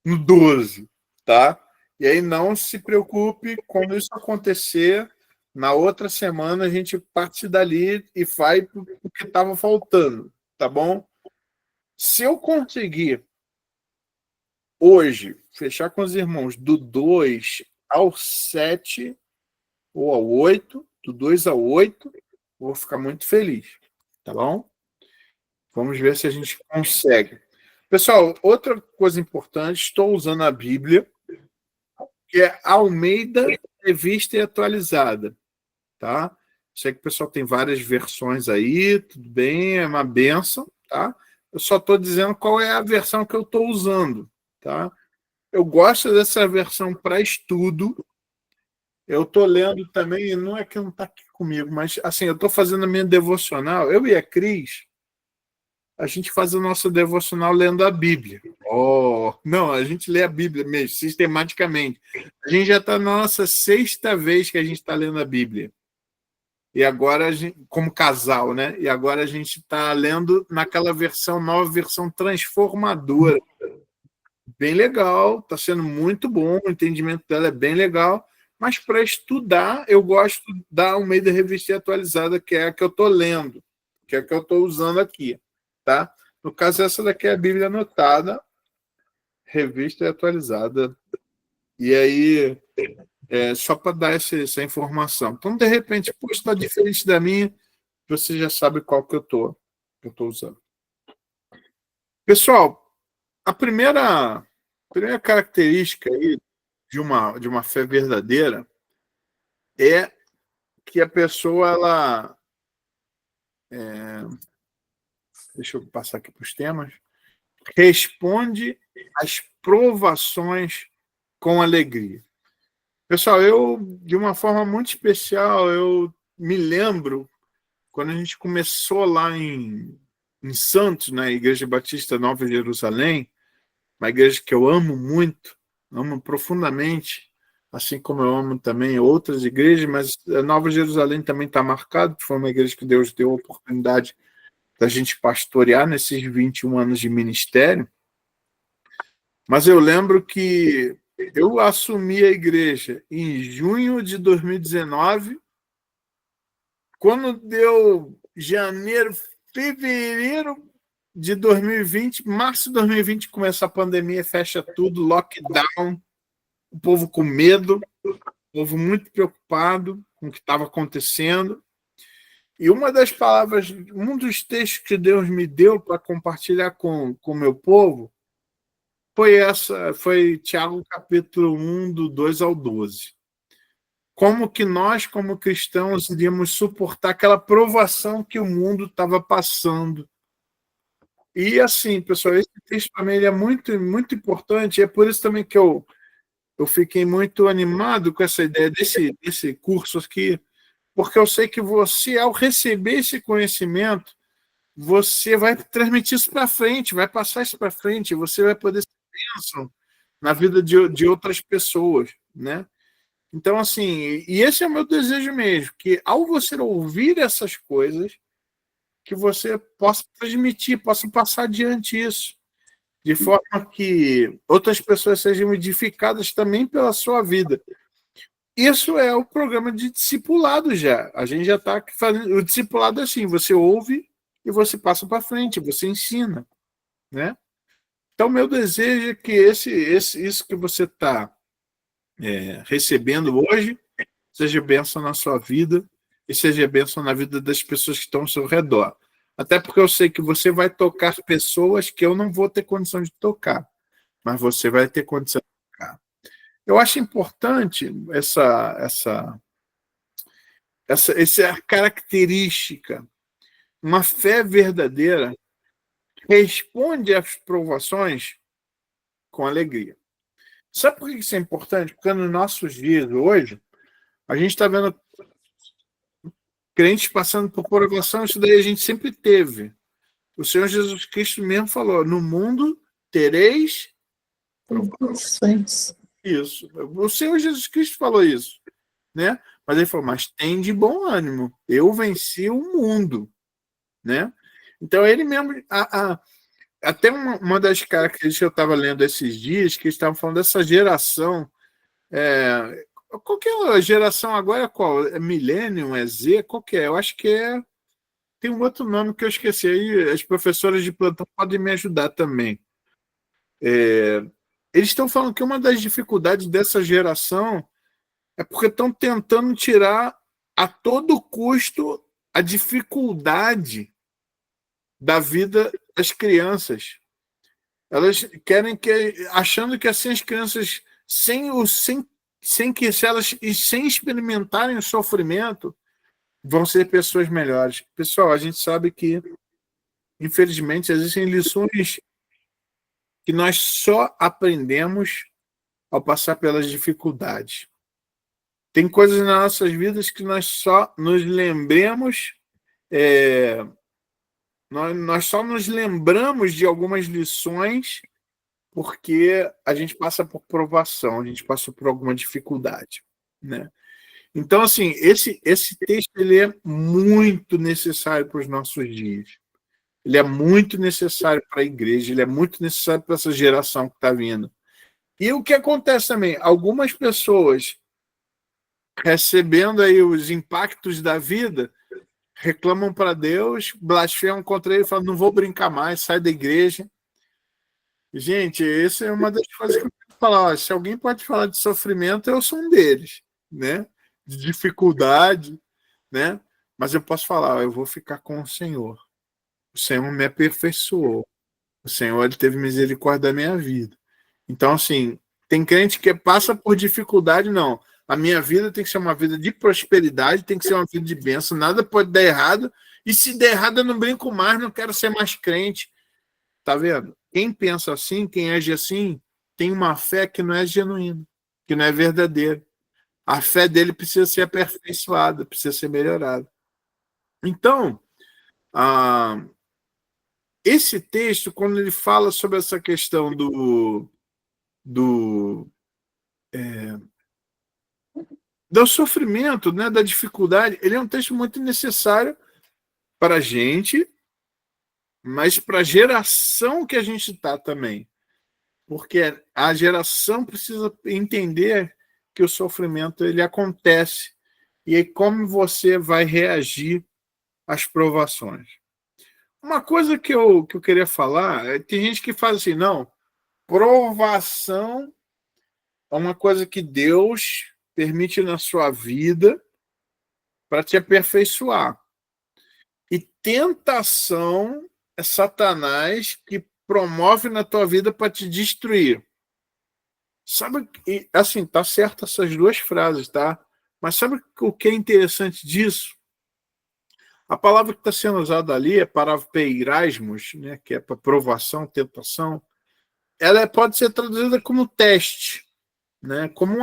12, tá? E aí não se preocupe, quando isso acontecer, na outra semana a gente parte dali e vai o que estava faltando, tá bom? Se eu conseguir hoje fechar com os irmãos do 2 ao 7 ou ao 8, do 2 ao 8, vou ficar muito feliz, tá bom? Vamos ver se a gente consegue. Pessoal, outra coisa importante, estou usando a Bíblia, que é Almeida Revista e Atualizada, tá? Sei que o pessoal tem várias versões aí, tudo bem, é uma benção, tá? Eu só estou dizendo qual é a versão que eu estou usando, tá? Eu gosto dessa versão para estudo. Eu estou lendo também, não é que não está aqui comigo, mas assim, eu estou fazendo a minha devocional, eu e a Cris, a gente faz a nossa devocional lendo a Bíblia. Não, a gente lê a Bíblia mesmo, sistematicamente. A gente já está na nossa 6ª vez que a gente está lendo a Bíblia. E agora, como casal, né? E agora a gente está lendo naquela nova versão transformadora. Bem legal, está sendo muito bom, o entendimento dela é bem legal, mas para estudar, eu gosto da Almeida Revista e Atualizada, que é a que eu estou lendo, que é a que eu estou usando aqui. Tá? No caso, essa daqui é a Bíblia Anotada, Revista e Atualizada. E aí, só para dar essa informação. Então, de repente, está diferente da minha, você já sabe qual que eu estou usando. Pessoal, a primeira característica aí de uma fé verdadeira é que a pessoa, ela... deixa eu passar aqui para os temas. Responde às provações com alegria. Pessoal, de uma forma muito especial, eu me lembro quando a gente começou lá em Santos, na Igreja Batista Nova Jerusalém, uma igreja que eu amo muito, amo profundamente, assim como eu amo também outras igrejas, mas a Nova Jerusalém também está marcado, foi uma igreja que Deus deu a oportunidade da gente pastorear nesses 21 anos de ministério. Mas eu lembro que eu assumi a igreja em junho de 2019. Quando deu janeiro, fevereiro de 2020, março de 2020, começa a pandemia, fecha tudo, lockdown, o povo com medo, o povo muito preocupado com o que estava acontecendo. E uma das palavras, um dos textos que Deus me deu para compartilhar com o meu povo foi Tiago capítulo 1, do 2 ao 12. Como que nós, como cristãos, iríamos suportar aquela provação que o mundo estava passando. E assim, pessoal, esse texto para mim é muito, muito importante, é por isso também que eu fiquei muito animado com essa ideia desse curso aqui, porque eu sei que você, ao receber esse conhecimento, você vai transmitir isso para frente, vai passar isso para frente, você vai poder ser bênção na vida de outras pessoas, né? Então, assim, e esse é o meu desejo mesmo, que ao você ouvir essas coisas, que você possa transmitir, possa passar adiante isso, de forma que outras pessoas sejam edificadas também pela sua vida. Isso é o programa de discipulado já. A gente já está fazendo. O discipulado é assim, você ouve e você passa para frente, você ensina, né? Então, meu desejo é que isso que você está recebendo hoje seja bênção na sua vida e seja bênção na vida das pessoas que estão ao seu redor. Até porque eu sei que você vai tocar pessoas que eu não vou ter condição de tocar, mas você vai ter condição de tocar. Eu acho importante essa característica. Uma fé verdadeira responde às provações com alegria. Sabe por que isso é importante? Porque nos nossos dias hoje, a gente está vendo crentes passando por provação, isso daí a gente sempre teve. O Senhor Jesus Cristo mesmo falou, no mundo tereis provações. Isso. O Senhor Jesus Cristo falou isso, né? Mas ele falou, mas tem de bom ânimo, eu venci o mundo, né? Então ele mesmo... Até uma das características que eu estava lendo esses dias, que eles estavam falando dessa geração. Qual que é a geração agora? Qual? É Millennium? É Z? Qual que é? Eu acho que tem um outro nome que eu esqueci. Aí as professoras de plantão podem me ajudar também. Eles estão falando que uma das dificuldades dessa geração é porque estão tentando tirar a todo custo a dificuldade da vida das crianças. Elas querem achando que assim as crianças, sem experimentarem o sofrimento, vão ser pessoas melhores. Pessoal, a gente sabe que, infelizmente, existem lições que nós só aprendemos ao passar pelas dificuldades. Tem coisas nas nossas vidas que nós só nos lembremos Nós só nos lembramos de algumas lições porque a gente passa por provação, a gente passa por alguma dificuldade, né? Então, assim, esse texto ele é muito necessário para os nossos dias. Ele é muito necessário para a igreja, ele é muito necessário para essa geração que está vindo. E o que acontece também? Algumas pessoas recebendo aí os impactos da vida reclamam para Deus, blasfemam contra ele, falam, não vou brincar mais, sai da igreja. Gente, essa é uma das coisas que eu quero falar. Ó, se alguém pode falar de sofrimento, eu sou um deles, né? De dificuldade, né? Mas eu posso falar, ó, eu vou ficar com o Senhor. O Senhor me aperfeiçoou. O Senhor ele teve misericórdia da minha vida. Então, assim, tem crente que passa por dificuldade, não. A minha vida tem que ser uma vida de prosperidade, tem que ser uma vida de bênção, nada pode dar errado. E se der errado, eu não brinco mais, não quero ser mais crente. Tá vendo? Quem pensa assim, quem age assim, tem uma fé que não é genuína, que não é verdadeira. A fé dele precisa ser aperfeiçoada, precisa ser melhorada. Então, esse texto, quando ele fala sobre essa questão do sofrimento, né, da dificuldade, ele é um texto muito necessário para a gente, mas para a geração que a gente está também. Porque a geração precisa entender que o sofrimento ele acontece. E aí como você vai reagir às provações. Uma coisa que eu queria falar, tem gente que faz assim, não, provação é uma coisa que Deus permite na sua vida para te aperfeiçoar. E tentação é Satanás que promove na tua vida para te destruir. Sabe, assim, tá certo essas duas frases, tá? Mas sabe o que é interessante disso? A palavra que está sendo usada ali é parapeirasmos, né, que é para provação, tentação. Ela pode ser traduzida como teste, né? Como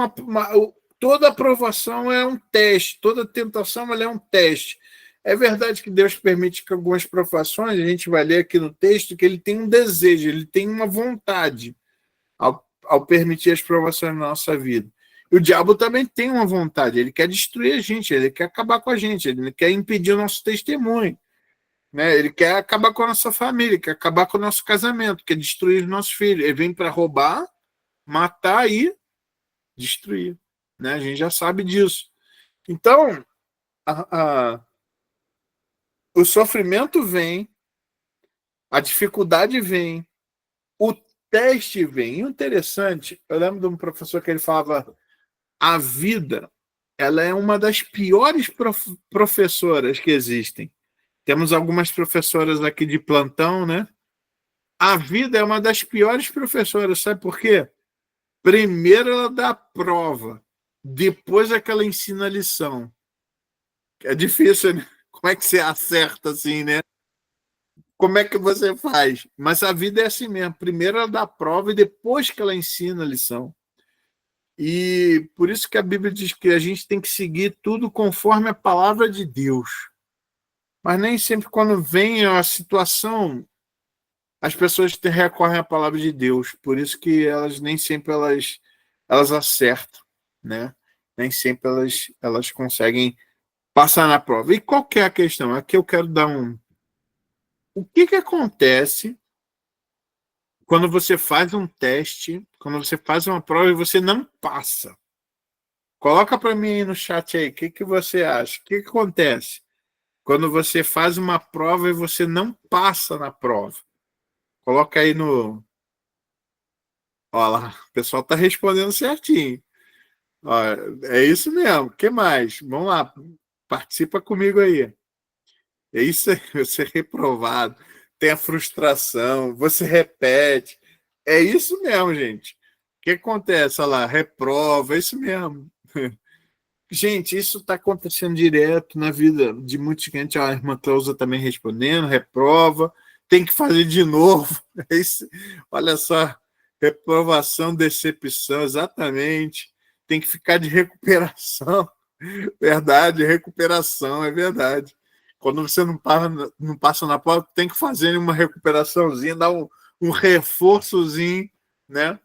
toda aprovação é um teste, toda tentação ela é um teste. É verdade que Deus permite que algumas provações, a gente vai ler aqui no texto, que ele tem um desejo, ele tem uma vontade ao permitir as provações na nossa vida. E o diabo também tem uma vontade, ele quer destruir a gente, ele quer acabar com a gente, ele quer impedir o nosso testemunho, né? Ele quer acabar com a nossa família, quer acabar com o nosso casamento, quer destruir os nossos filhos. Ele vem para roubar, matar e destruir, né? A gente já sabe disso. Então, o sofrimento vem, a dificuldade vem, o teste vem. E o interessante, eu lembro de um professor que ele falava, a vida ela é uma das piores professoras que existem. Temos algumas professoras aqui de plantão, né? A vida é uma das piores professoras, sabe por quê? Primeiro ela dá a prova, depois é que ela ensina a lição. É difícil, né? Como é que você acerta assim, né? Como é que você faz? Mas a vida é assim mesmo. Primeiro ela dá a prova e depois que ela ensina a lição. E por isso que a Bíblia diz que a gente tem que seguir tudo conforme a palavra de Deus. Mas nem sempre quando vem a situação, as pessoas recorrem à palavra de Deus. Por isso que elas nem sempre elas acertam, né? Nem sempre elas conseguem passar na prova. E qual que é a questão? Aqui eu quero dar O que acontece quando você faz um teste, quando você faz uma prova e você não passa? Coloca para mim aí no chat aí, o que você acha? O que acontece quando você faz uma prova e você não passa na prova? Coloca aí no... Olha lá, o pessoal está respondendo certinho. Ó, é isso mesmo. O que mais? Vamos lá, participa comigo aí. É isso aí, você é reprovado, tem a frustração, você repete. É isso mesmo, gente. O que acontece? Olha lá, reprova, é isso mesmo. Gente, isso está acontecendo direto na vida de muita gente. A irmã Cláudia também respondendo, reprova, tem que fazer de novo. É isso. Olha só, reprovação, decepção, exatamente. Tem que ficar de recuperação. Verdade, recuperação, é verdade. Quando você não passa na prova, tem que fazer uma recuperaçãozinha, dar um reforçozinho, né?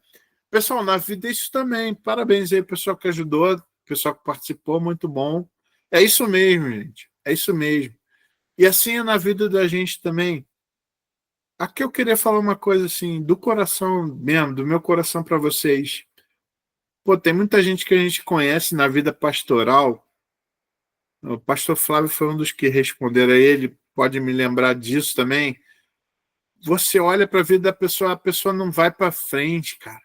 Pessoal, na vida é isso também. Parabéns aí, pessoal que ajudou, pessoal que participou, muito bom. É isso mesmo, gente. É isso mesmo. E assim é na vida da gente também. Aqui eu queria falar uma coisa assim, do coração mesmo, do meu coração para vocês. Pô, tem muita gente que a gente conhece na vida pastoral. O pastor Flávio foi um dos que responderam a ele, pode me lembrar disso também. Você olha para a vida da pessoa, a pessoa não vai para frente, cara.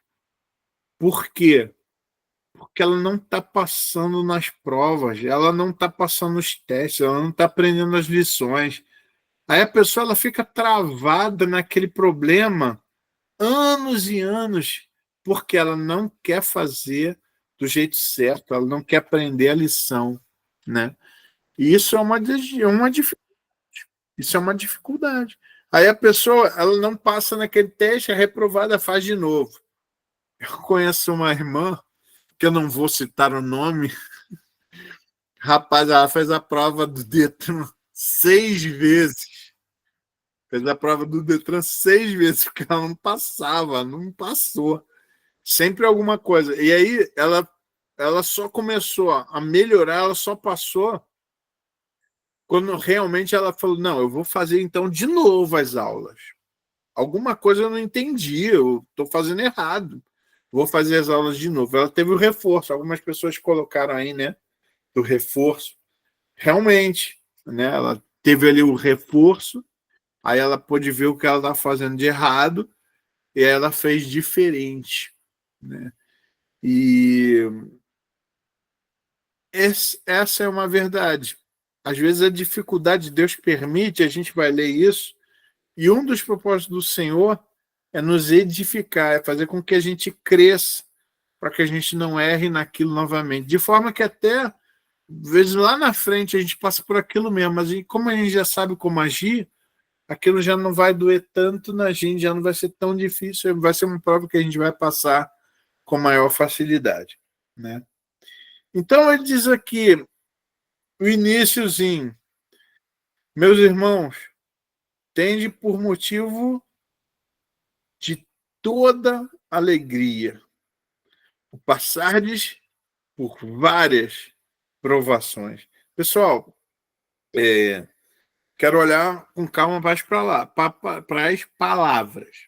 Por quê? Porque ela não está passando nas provas, ela não está passando nos testes, ela não está aprendendo as lições. Aí a pessoa ela fica travada naquele problema anos e anos, porque ela não quer fazer do jeito certo, ela não quer aprender a lição, né? E isso é isso é uma dificuldade. Aí a pessoa ela não passa naquele teste, é reprovada, faz de novo. Eu conheço uma irmã, que eu não vou citar o nome, rapaz, ela fez a prova do Detran 6 vezes. Fez a prova do Detran 6 vezes, porque ela não passava, não passou. Sempre alguma coisa. E aí ela só começou a melhorar, ela só passou quando realmente ela falou, não, eu vou fazer então de novo as aulas. Alguma coisa eu não entendi, eu estou fazendo errado. Vou fazer as aulas de novo. Ela teve o reforço, algumas pessoas colocaram aí, né, do reforço. Realmente, né, ela teve ali o reforço, aí ela pôde ver o que ela estava fazendo de errado, e aí ela fez diferente, né? E essa é uma verdade. Às vezes a dificuldade de Deus permite, a gente vai ler isso, e um dos propósitos do Senhor é nos edificar, é fazer com que a gente cresça, para que a gente não erre naquilo novamente. De forma que até, às vezes, lá na frente a gente passa por aquilo mesmo, mas como a gente já sabe como agir, aquilo já não vai doer tanto na gente, já não vai ser tão difícil, vai ser uma prova que a gente vai passar com maior facilidade, né? Então ele diz aqui, o iniciozinho, meus irmãos, tende por motivo de toda alegria o passardes por várias provações. Pessoal, quero olhar com calma mais para lá, para as palavras.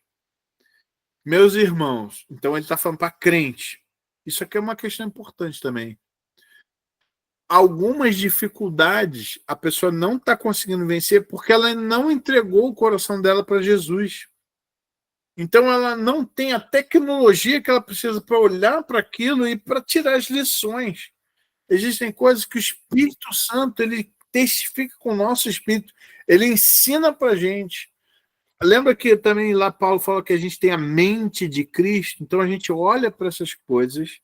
Meus irmãos, então ele está falando para crente. Isso aqui é uma questão importante também. Algumas dificuldades a pessoa não está conseguindo vencer porque ela não entregou o coração dela para Jesus. Então ela não tem a tecnologia que ela precisa para olhar para aquilo e para tirar as lições. Existem coisas que o Espírito Santo ele testifica com o nosso espírito, ele ensina para a gente. Lembra que também lá Paulo fala que a gente tem a mente de Cristo, então a gente olha para essas coisas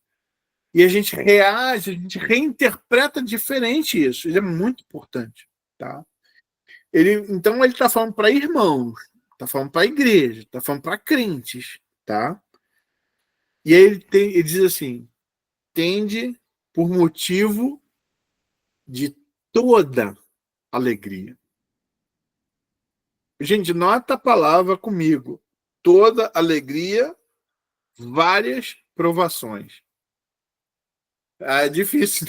e a gente reage, a gente reinterpreta diferente isso. Isso é muito importante, tá? Então ele está falando para irmãos, está falando para a igreja, está falando para crentes, tá? E aí ele diz assim, tende por motivo de toda alegria. Gente, nota a palavra comigo. Toda alegria, várias provações. É difícil.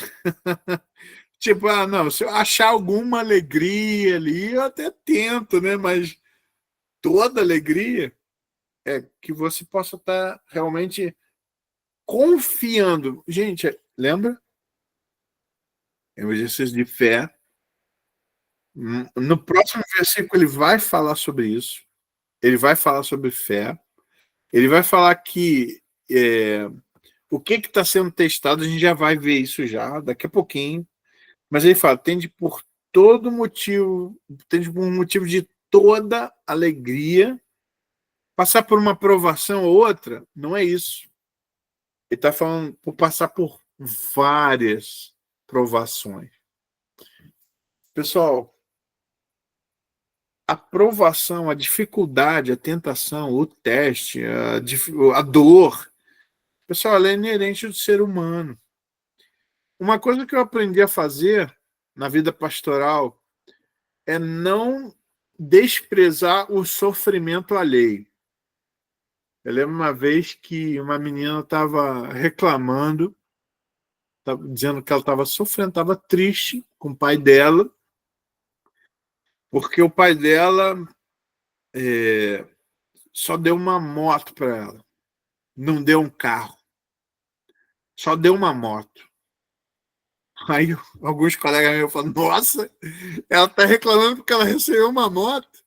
Tipo, não, se eu achar alguma alegria ali, eu até tento, né? Mas toda alegria é que você possa estar realmente confiando. Gente, lembra? É um exercício de fé. No próximo versículo, ele vai falar sobre isso. Ele vai falar sobre fé. Ele vai falar que o que está sendo testado, a gente já vai ver isso já, daqui a pouquinho. Mas ele fala, tende por todo motivo, tende por um motivo de toda alegria. Passar por uma provação ou outra, não é isso. Ele está falando por passar por várias provações. Pessoal, a provação, a dificuldade, a tentação, o teste, a dor, pessoal, ela é inerente do ser humano. Uma coisa que eu aprendi a fazer na vida pastoral é não desprezar o sofrimento alheio. Eu lembro uma vez que uma menina estava reclamando, tava dizendo que ela estava sofrendo, estava triste com o pai dela, porque o pai dela só deu uma moto para ela, não deu um carro, só deu uma moto. Aí alguns colegas meus falaram, nossa, ela está reclamando porque ela recebeu uma moto.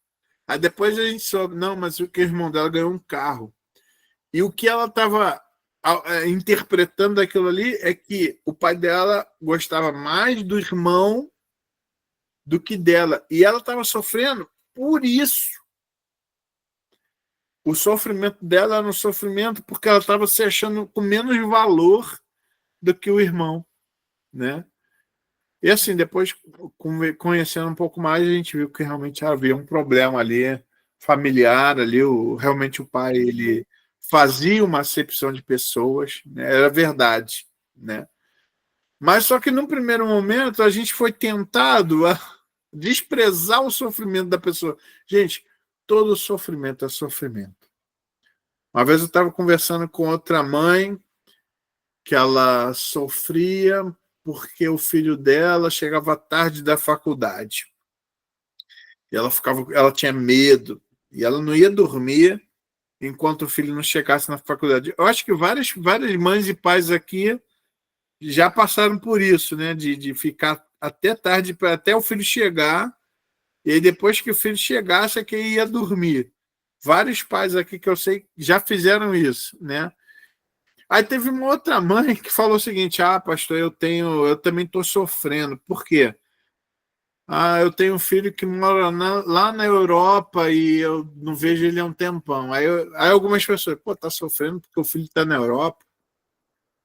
Aí depois a gente soube, não, mas o que o irmão dela ganhou um carro. E o que ela estava interpretando daquilo ali é que o pai dela gostava mais do irmão do que dela. E ela estava sofrendo por isso. O sofrimento dela era um sofrimento porque ela estava se achando com menos valor do que o irmão, né? E assim, depois, conhecendo um pouco mais, a gente viu que realmente havia um problema ali, familiar ali, realmente o pai, ele fazia uma acepção de pessoas, né? Era verdade, né? Mas só que num primeiro momento a gente foi tentado a desprezar o sofrimento da pessoa. Gente, todo sofrimento é sofrimento. Uma vez eu estava conversando com outra mãe que ela sofria porque o filho dela chegava tarde da faculdade. E ela tinha medo e ela não ia dormir enquanto o filho não chegasse na faculdade. Eu acho que várias mães e pais aqui já passaram por isso, né? De ficar até tarde, até o filho chegar, e aí depois que o filho chegasse é que ia dormir. Vários pais aqui que eu sei já fizeram isso, né? Aí teve uma outra mãe que falou o seguinte: pastor, eu também estou sofrendo. Por quê? Eu tenho um filho que mora lá na Europa e eu não vejo ele há um tempão. Aí algumas pessoas, tá sofrendo porque o filho está na Europa.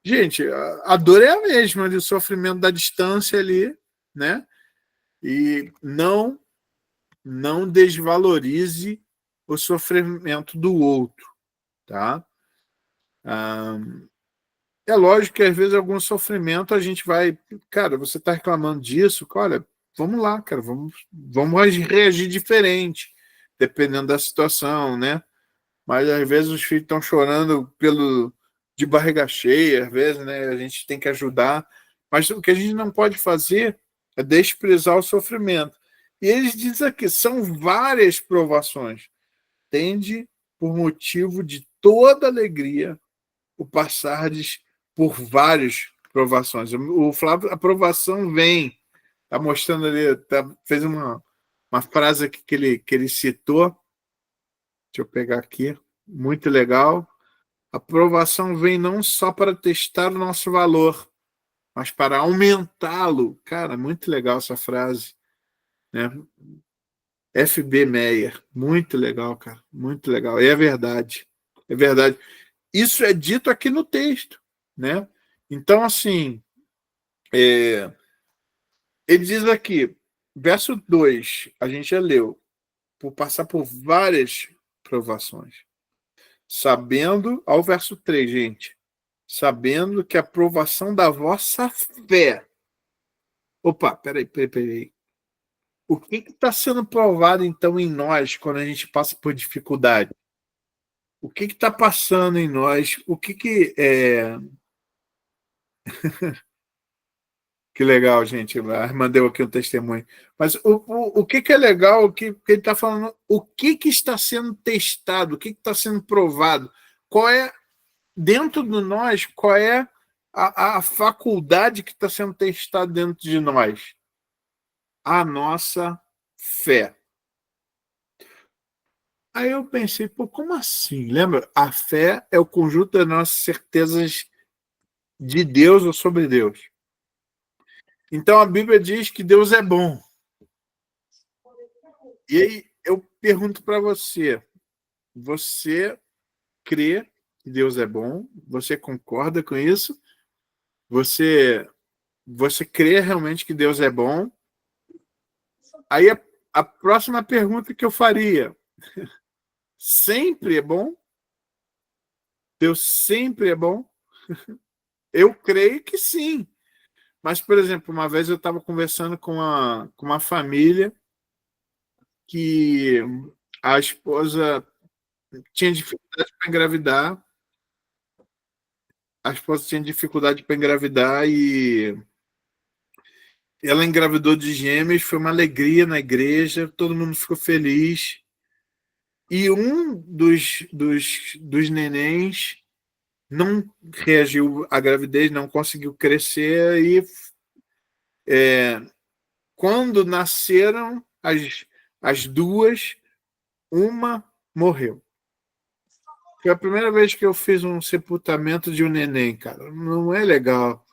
Gente, a dor é a mesma, o sofrimento da distância ali, né? E não desvalorize o sofrimento do outro, tá? É lógico que às vezes algum sofrimento a gente vai, cara, você está reclamando disso, olha, vamos lá, cara, vamos reagir diferente, dependendo da situação, né? Mas às vezes os filhos estão chorando de barriga cheia, às vezes, né? A gente tem que ajudar, mas o que a gente não pode fazer é desprezar o sofrimento. E eles dizem aqui, são várias provações. Tende por motivo de toda alegria o passardes por várias provações. O Flávio, a provação vem. Está mostrando ali, fez uma frase aqui que ele citou. Deixa eu pegar aqui. Muito legal. A provação vem não só para testar o nosso valor, mas para aumentá-lo. Cara, muito legal essa frase, né? F.B. Meyer. Muito legal, cara. Muito legal. E é verdade. É verdade. Isso é dito aqui no texto, né? Então, assim, ele diz aqui, verso 2, a gente já leu, por passar por várias provações, sabendo, ao verso 3, gente, sabendo que a provação da vossa fé. Opa, peraí. O que está sendo provado, então, em nós, quando a gente passa por dificuldade? O que está passando em nós? O que é... Que legal, gente. A irmã deu aqui um testemunho. Mas o que é legal, o que ele está falando, o que está sendo testado, o que está sendo provado, qual é, dentro de nós, qual é a faculdade que está sendo testada dentro de nós? A nossa fé. Aí eu pensei, como assim? Lembra? A fé é o conjunto das nossas certezas de Deus ou sobre Deus. Então a Bíblia diz que Deus é bom. E aí eu pergunto para você, você crê que Deus é bom? Você concorda com isso? Você crê realmente que Deus é bom? Aí a próxima pergunta que eu faria, sempre é bom? Deus sempre é bom? Eu creio que sim. Mas, por exemplo, uma vez eu estava conversando com uma família que a esposa tinha dificuldade para engravidar. A esposa tinha dificuldade para engravidar e ela engravidou de gêmeos. Foi uma alegria na igreja, todo mundo ficou feliz. E um dos nenéns não reagiu à gravidez, não conseguiu crescer. E quando nasceram as duas, uma morreu. Foi a primeira vez que eu fiz um sepultamento de um neném, cara. Não é legal.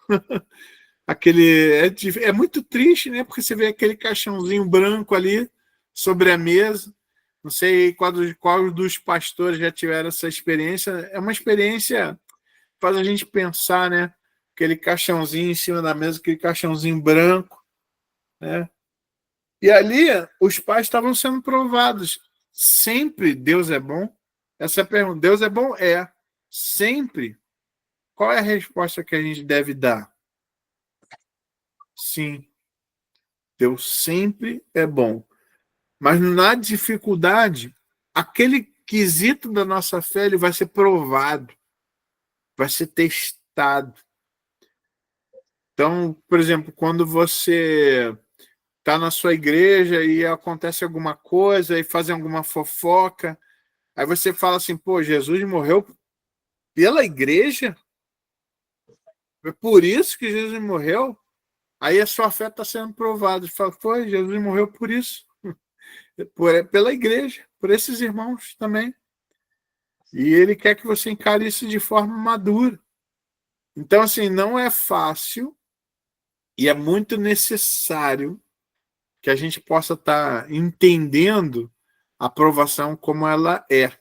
É muito triste, né? Porque você vê aquele caixãozinho branco ali sobre a mesa. Não sei qual dos pastores já tiveram essa experiência. É uma experiência que faz a gente pensar, né? Aquele caixãozinho em cima da mesa, aquele caixãozinho branco, né? E ali os pais estavam sendo provados. Sempre Deus é bom? Essa é a pergunta. Deus é bom? É. Sempre. Qual é a resposta que a gente deve dar? Sim. Deus sempre é bom. Mas na dificuldade, aquele quesito da nossa fé ele vai ser provado, vai ser testado. Então, por exemplo, quando você está na sua igreja e acontece alguma coisa e fazem alguma fofoca, aí você fala assim, pô, Jesus morreu pela igreja? É por isso que Jesus morreu? Aí a sua fé está sendo provada. Você fala, pô, Jesus morreu por isso. Pela igreja, por esses irmãos também. E ele quer que você encare isso de forma madura. Então, assim, não é fácil e é muito necessário que a gente possa estar entendendo a provação como ela é,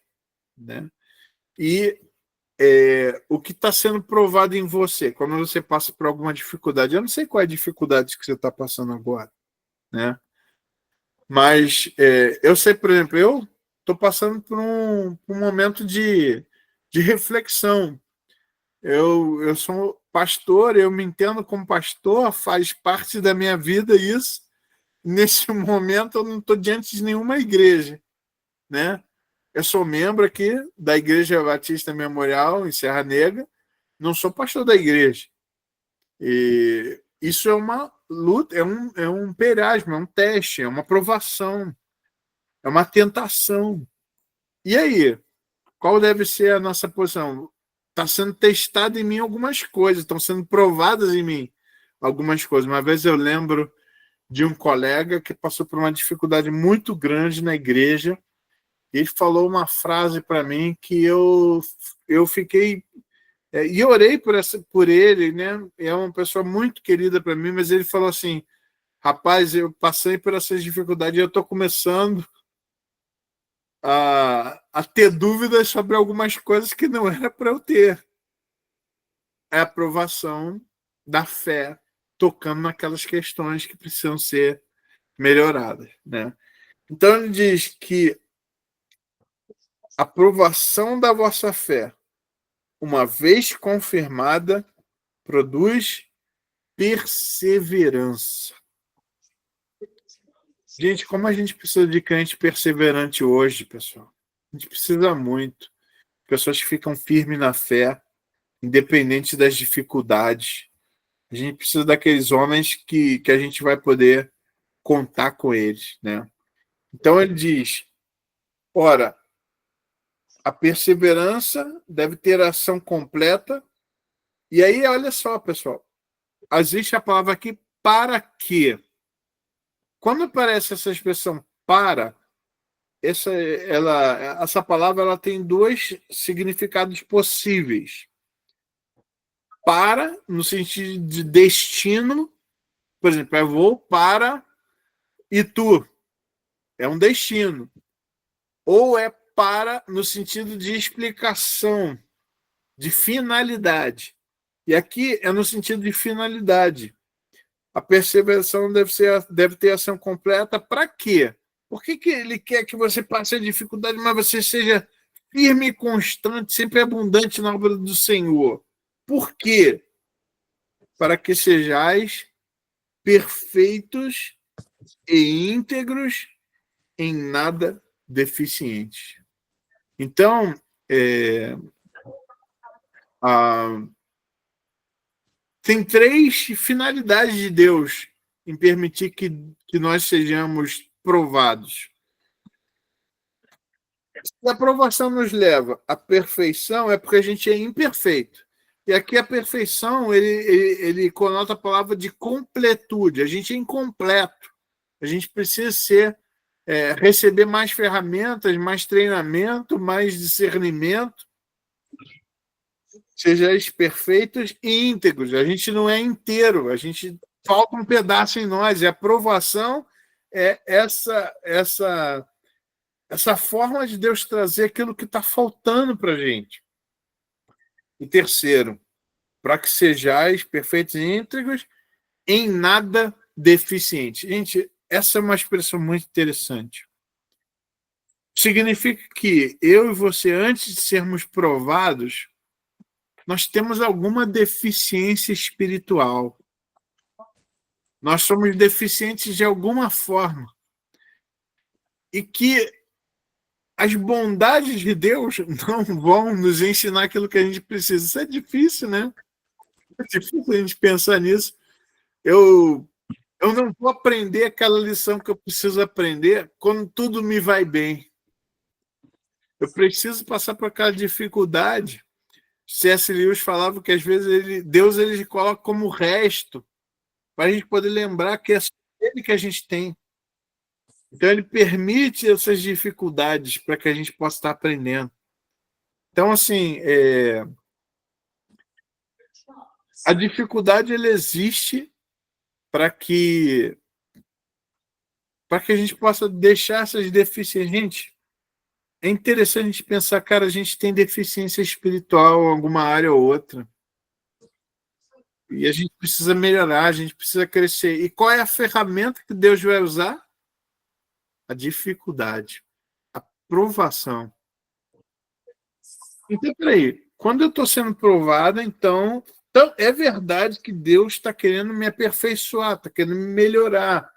né? E o que está sendo provado em você, quando você passa por alguma dificuldade. Eu não sei qual é a dificuldade que você está passando agora, né? Mas eu sei, por exemplo, eu estou passando por um momento de reflexão. Eu sou pastor, eu me entendo como pastor, faz parte da minha vida isso. Nesse momento, eu não estou diante de nenhuma igreja, né? Eu sou membro aqui da Igreja Batista Memorial, em Serra Negra, não sou pastor da igreja. E isso é uma luta, é um perasmo, é um teste, é uma provação, é uma tentação. E aí? Qual deve ser a nossa posição? Está sendo testado em mim algumas coisas, estão sendo provadas em mim algumas coisas. Uma vez eu lembro de um colega que passou por uma dificuldade muito grande na igreja. Ele falou uma frase para mim que eu fiquei e orei por ele, né? É uma pessoa muito querida para mim, mas ele falou assim: rapaz, eu passei por essas dificuldades e eu estou começando a ter dúvidas sobre algumas coisas que não era para eu ter. É a aprovação da fé tocando naquelas questões que precisam ser melhoradas, né? Então ele diz que a aprovação da vossa fé, uma vez confirmada, produz perseverança. Gente, como a gente precisa de crente perseverante hoje, pessoal? A gente precisa muito. Pessoas que ficam firmes na fé, independente das dificuldades. A gente precisa daqueles homens que a gente vai poder contar com eles, né? Então ele diz, ora, a perseverança deve ter ação completa. E aí, olha só, pessoal, existe a palavra aqui, para quê? Quando aparece essa expressão para, essa palavra ela tem dois significados possíveis. Para, no sentido de destino, por exemplo, eu vou para Itu, é um destino. Ou é para, no sentido de explicação, de finalidade. E aqui é no sentido de finalidade. A perseveração deve ter ação completa para quê? Por que ele quer que você passe a dificuldade, mas você seja firme e constante, sempre abundante na obra do Senhor? Por quê? Para que sejais perfeitos e íntegros em nada deficientes. Então, tem 3 finalidades de Deus em permitir que nós sejamos provados. Se a aprovação nos leva à perfeição, é porque a gente é imperfeito. E aqui a perfeição, ele conota a palavra de completude. A gente é incompleto. A gente precisa receber mais ferramentas, mais treinamento, mais discernimento. Sejais perfeitos e íntegros. A gente não é inteiro. A gente falta um pedaço em nós. E a aprovação é essa forma de Deus trazer aquilo que está faltando para a gente. E terceiro, para que sejais perfeitos e íntegros, em nada deficientes. Gente, essa é uma expressão muito interessante. Significa que eu e você, antes de sermos provados, nós temos alguma deficiência espiritual. Nós somos deficientes de alguma forma. E que as bondades de Deus não vão nos ensinar aquilo que a gente precisa. Isso é difícil, né? É difícil a gente pensar nisso. Eu não vou aprender aquela lição que eu preciso aprender quando tudo me vai bem. Eu preciso passar por aquela dificuldade. C.S. Lewis falava que às vezes Deus ele coloca como resto para a gente poder lembrar que é só ele que a gente tem. Então, ele permite essas dificuldades para que a gente possa estar aprendendo. Então, assim, a dificuldade ela existe para que a gente possa deixar essas deficiências. Gente, é interessante a gente pensar, cara, a gente tem deficiência espiritual em alguma área ou outra. E a gente precisa melhorar, a gente precisa crescer. E qual é a ferramenta que Deus vai usar? A dificuldade, a provação. Então, peraí, quando eu estou sendo provado, então é verdade que Deus está querendo me aperfeiçoar, está querendo me melhorar.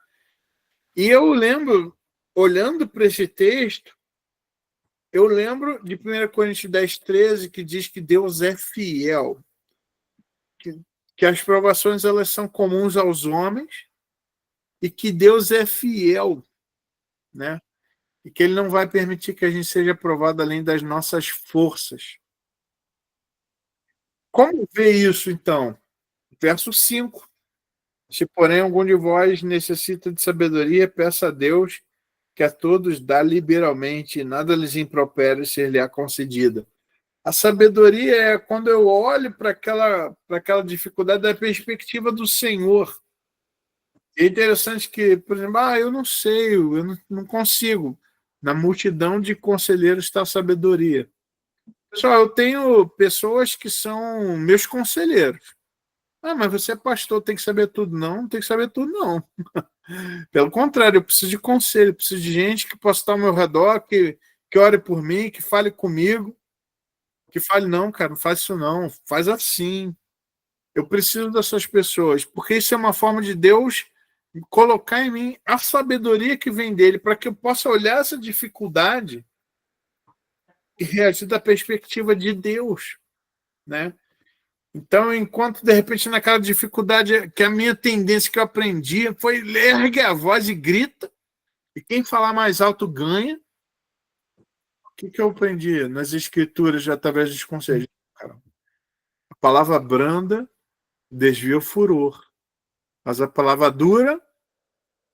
E eu lembro, olhando para esse texto, eu lembro de 1 Coríntios 10:13, que diz que Deus é fiel, que as provações elas são comuns aos homens e que Deus é fiel, né? E que ele não vai permitir que a gente seja provado além das nossas forças. Como ver isso, então? Verso 5. Se, porém, algum de vós necessita de sabedoria, peça a Deus, que a todos dá liberalmente, e nada lhes impropere ser-lhe-á concedida. A sabedoria é quando eu olho para aquela dificuldade da perspectiva do Senhor. É interessante que, por exemplo, eu não sei, eu não consigo. Na multidão de conselheiros está a sabedoria. Pessoal, eu tenho pessoas que são meus conselheiros. Mas você é pastor, tem que saber tudo. Não tem que saber tudo, não. Pelo contrário, eu preciso de conselho, eu preciso de gente que possa estar ao meu redor, que ore por mim, que fale comigo, que fale, não, cara, não faz isso não, faz assim. Eu preciso dessas pessoas, porque isso é uma forma de Deus colocar em mim a sabedoria que vem dele, para que eu possa olhar essa dificuldade e reagir da perspectiva de Deus, né? Então, enquanto de repente naquela dificuldade que a minha tendência que eu aprendi foi ergue a voz e grita, e quem falar mais alto ganha. O que eu aprendi nas escrituras através dos conselhos? A palavra branda desvia o furor, mas a palavra dura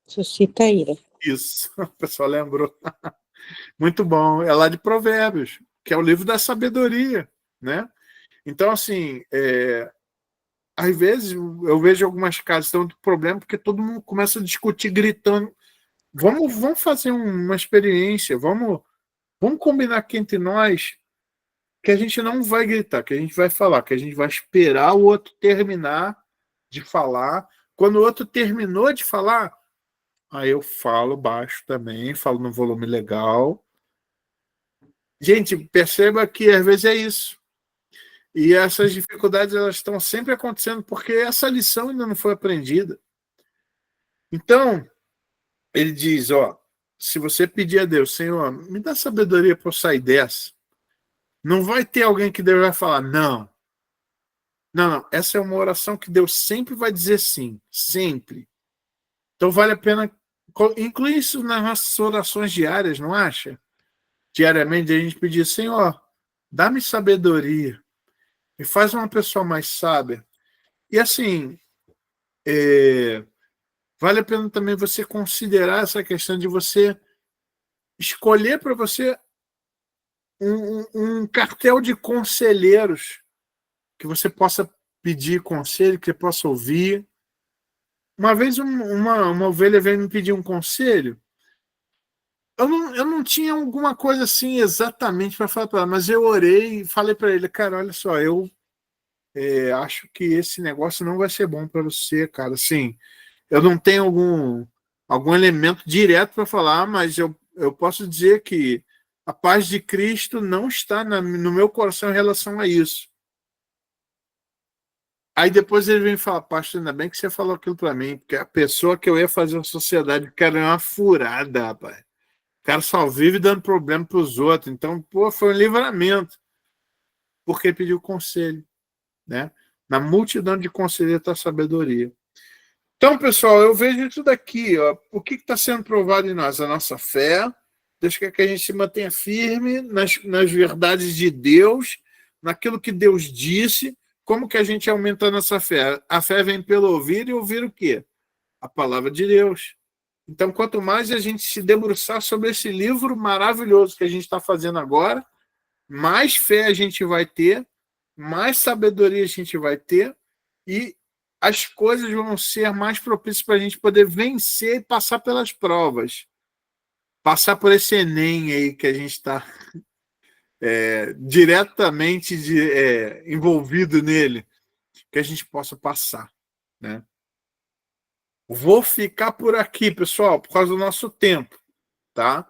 suscita ira. Isso, o pessoal lembrou. Muito bom. É lá de Provérbios, que é o livro da sabedoria, né? Então, assim, às vezes eu vejo algumas casas que estão com problema porque todo mundo começa a discutir gritando. Vamos fazer uma experiência, vamos combinar aqui entre nós que a gente não vai gritar, que a gente vai falar, que a gente vai esperar o outro terminar de falar. Quando o outro terminou de falar, aí eu falo baixo também, falo no volume legal. Gente, perceba que às vezes é isso. E essas dificuldades elas estão sempre acontecendo porque essa lição ainda não foi aprendida. Então, ele diz, se você pedir a Deus, Senhor, me dá sabedoria para eu sair dessa, não vai ter alguém que Deus vai falar, não. Não, não. Essa é uma oração que Deus sempre vai dizer sim. Sempre. Então vale a pena incluir isso nas nossas orações diárias, não acha? Diariamente a gente pedir, Senhor, dá-me sabedoria. Me faz uma pessoa mais sábia. E assim, vale a pena também você considerar essa questão de você escolher para você um cartel de conselheiros que você possa pedir conselho, que você possa ouvir. Uma vez uma ovelha veio me pedir um conselho. Eu não tinha alguma coisa assim exatamente para falar para ela, mas eu orei e falei para ele, cara, olha só, eu acho que esse negócio não vai ser bom para você, cara. Assim, eu não tenho algum elemento direto para falar, mas eu posso dizer que a paz de Cristo não está no meu coração em relação a isso. Aí depois ele vem falar, pastor, ainda bem que você falou aquilo para mim, porque a pessoa que eu ia fazer uma sociedade, o cara é uma furada, rapaz. O cara só vive dando problema para os outros. Então, pô, foi um livramento. Porque pediu conselho, né? Na multidão de conselheiros está a sabedoria. Então, pessoal, eu vejo isso daqui. Ó, o que está sendo provado em nós? A nossa fé. Deus quer que a gente se mantenha firme nas verdades de Deus, naquilo que Deus disse. Como que a gente aumenta a nossa fé? A fé vem pelo ouvir e ouvir o quê? A palavra de Deus. Então, quanto mais a gente se debruçar sobre esse livro maravilhoso que a gente está fazendo agora, mais fé a gente vai ter, mais sabedoria a gente vai ter e as coisas vão ser mais propícias para a gente poder vencer e passar pelas provas. Passar por esse Enem aí que a gente está diretamente envolvido nele, que a gente possa passar, né? Vou ficar por aqui, pessoal, por causa do nosso tempo, tá?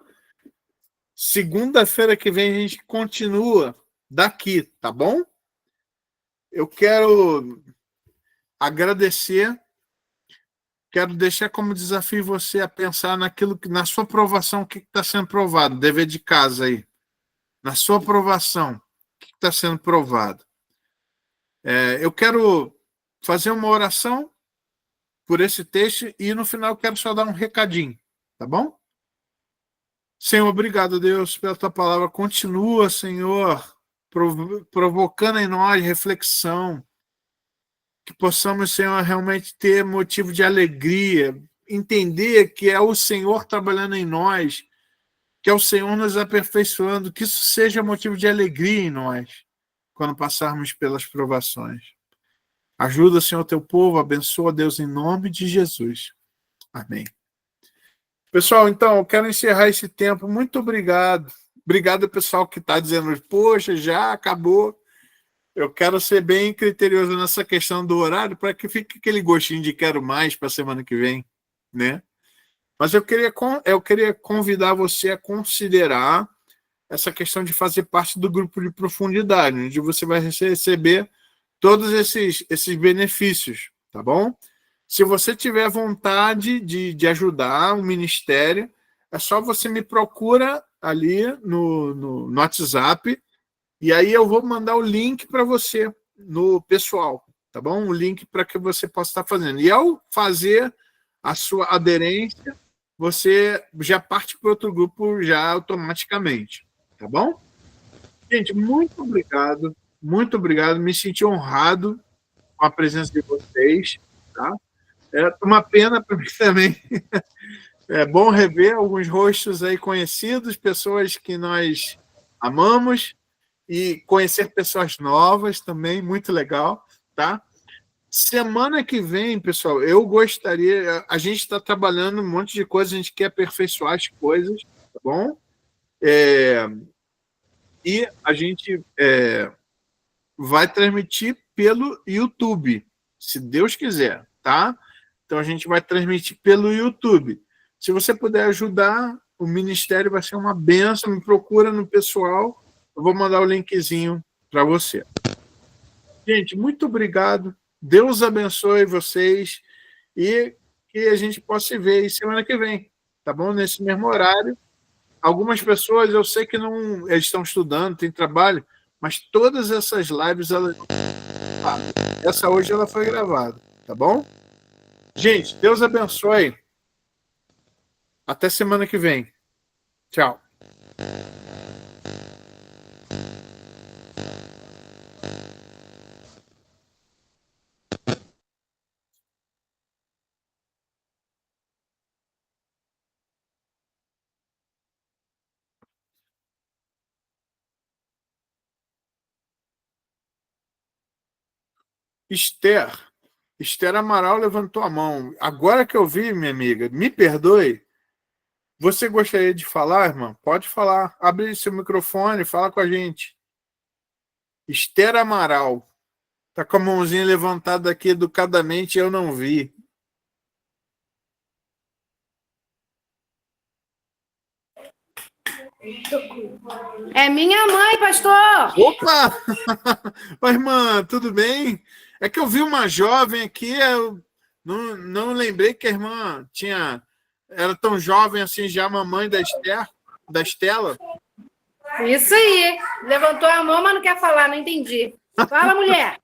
Segunda-feira que vem a gente continua daqui, tá bom? Eu quero agradecer, quero deixar como desafio você a pensar naquilo que, na sua aprovação, o que está sendo provado, dever de casa aí. Na sua aprovação, o que está sendo provado. Eu quero fazer uma oração por esse texto e no final quero só dar um recadinho, tá bom? Senhor, obrigado, Deus, pela tua palavra. Continua, Senhor, provocando em nós reflexão, que possamos, Senhor, realmente ter motivo de alegria, entender que é o Senhor trabalhando em nós, que é o Senhor nos aperfeiçoando, que isso seja motivo de alegria em nós, quando passarmos pelas provações. Ajuda, Senhor, teu povo, abençoa, Deus, em nome de Jesus. Amém. Pessoal, então, eu quero encerrar esse tempo. Muito obrigado. Obrigado, pessoal, que está dizendo, poxa, já acabou. Eu quero ser bem criterioso nessa questão do horário para que fique aquele gostinho de quero mais para a semana que vem, né? Mas eu queria convidar você a considerar essa questão de fazer parte do grupo de profundidade, onde você vai receber todos esses benefícios, tá bom? Se você tiver vontade de ajudar o ministério, é só você me procura ali no WhatsApp e aí eu vou mandar o link para você no pessoal, tá bom? O link para que você possa estar fazendo. E ao fazer a sua aderência, você já parte para outro grupo já automaticamente, tá bom? Gente, muito obrigado, me senti honrado com a presença de vocês, tá? É uma pena para mim também. É bom rever alguns rostos aí conhecidos, pessoas que nós amamos, e conhecer pessoas novas também, muito legal, tá? Semana que vem, pessoal, eu gostaria... A gente está trabalhando um monte de coisas, a gente quer aperfeiçoar as coisas, tá bom? E a gente vai transmitir pelo YouTube, se Deus quiser, tá? Então, a gente vai transmitir pelo YouTube. Se você puder ajudar, o ministério vai ser uma bênção. Me procura no pessoal. Eu vou mandar o linkzinho para você. Gente, muito obrigado. Deus abençoe vocês e que a gente possa se ver aí semana que vem. tá bom? Nesse mesmo horário. Algumas pessoas eu sei que não, eles estão estudando, tem trabalho, mas todas essas lives, essa hoje ela foi gravada, tá bom? Gente, Deus abençoe. Até semana que vem. Tchau. Esther Amaral levantou a mão. Agora que eu vi, minha amiga, me perdoe. Você gostaria de falar, irmã? Pode falar. Abre seu microfone, fala com a gente. Esther Amaral. Tá com a mãozinha levantada aqui educadamente, eu não vi. É minha mãe, pastor! Opa! Oi, irmã, tudo bem? É que eu vi uma jovem aqui, eu não lembrei que a irmã era tão jovem assim, já mamãe da Estela. Isso aí. Levantou a mão, mas não quer falar, não entendi. Fala, mulher!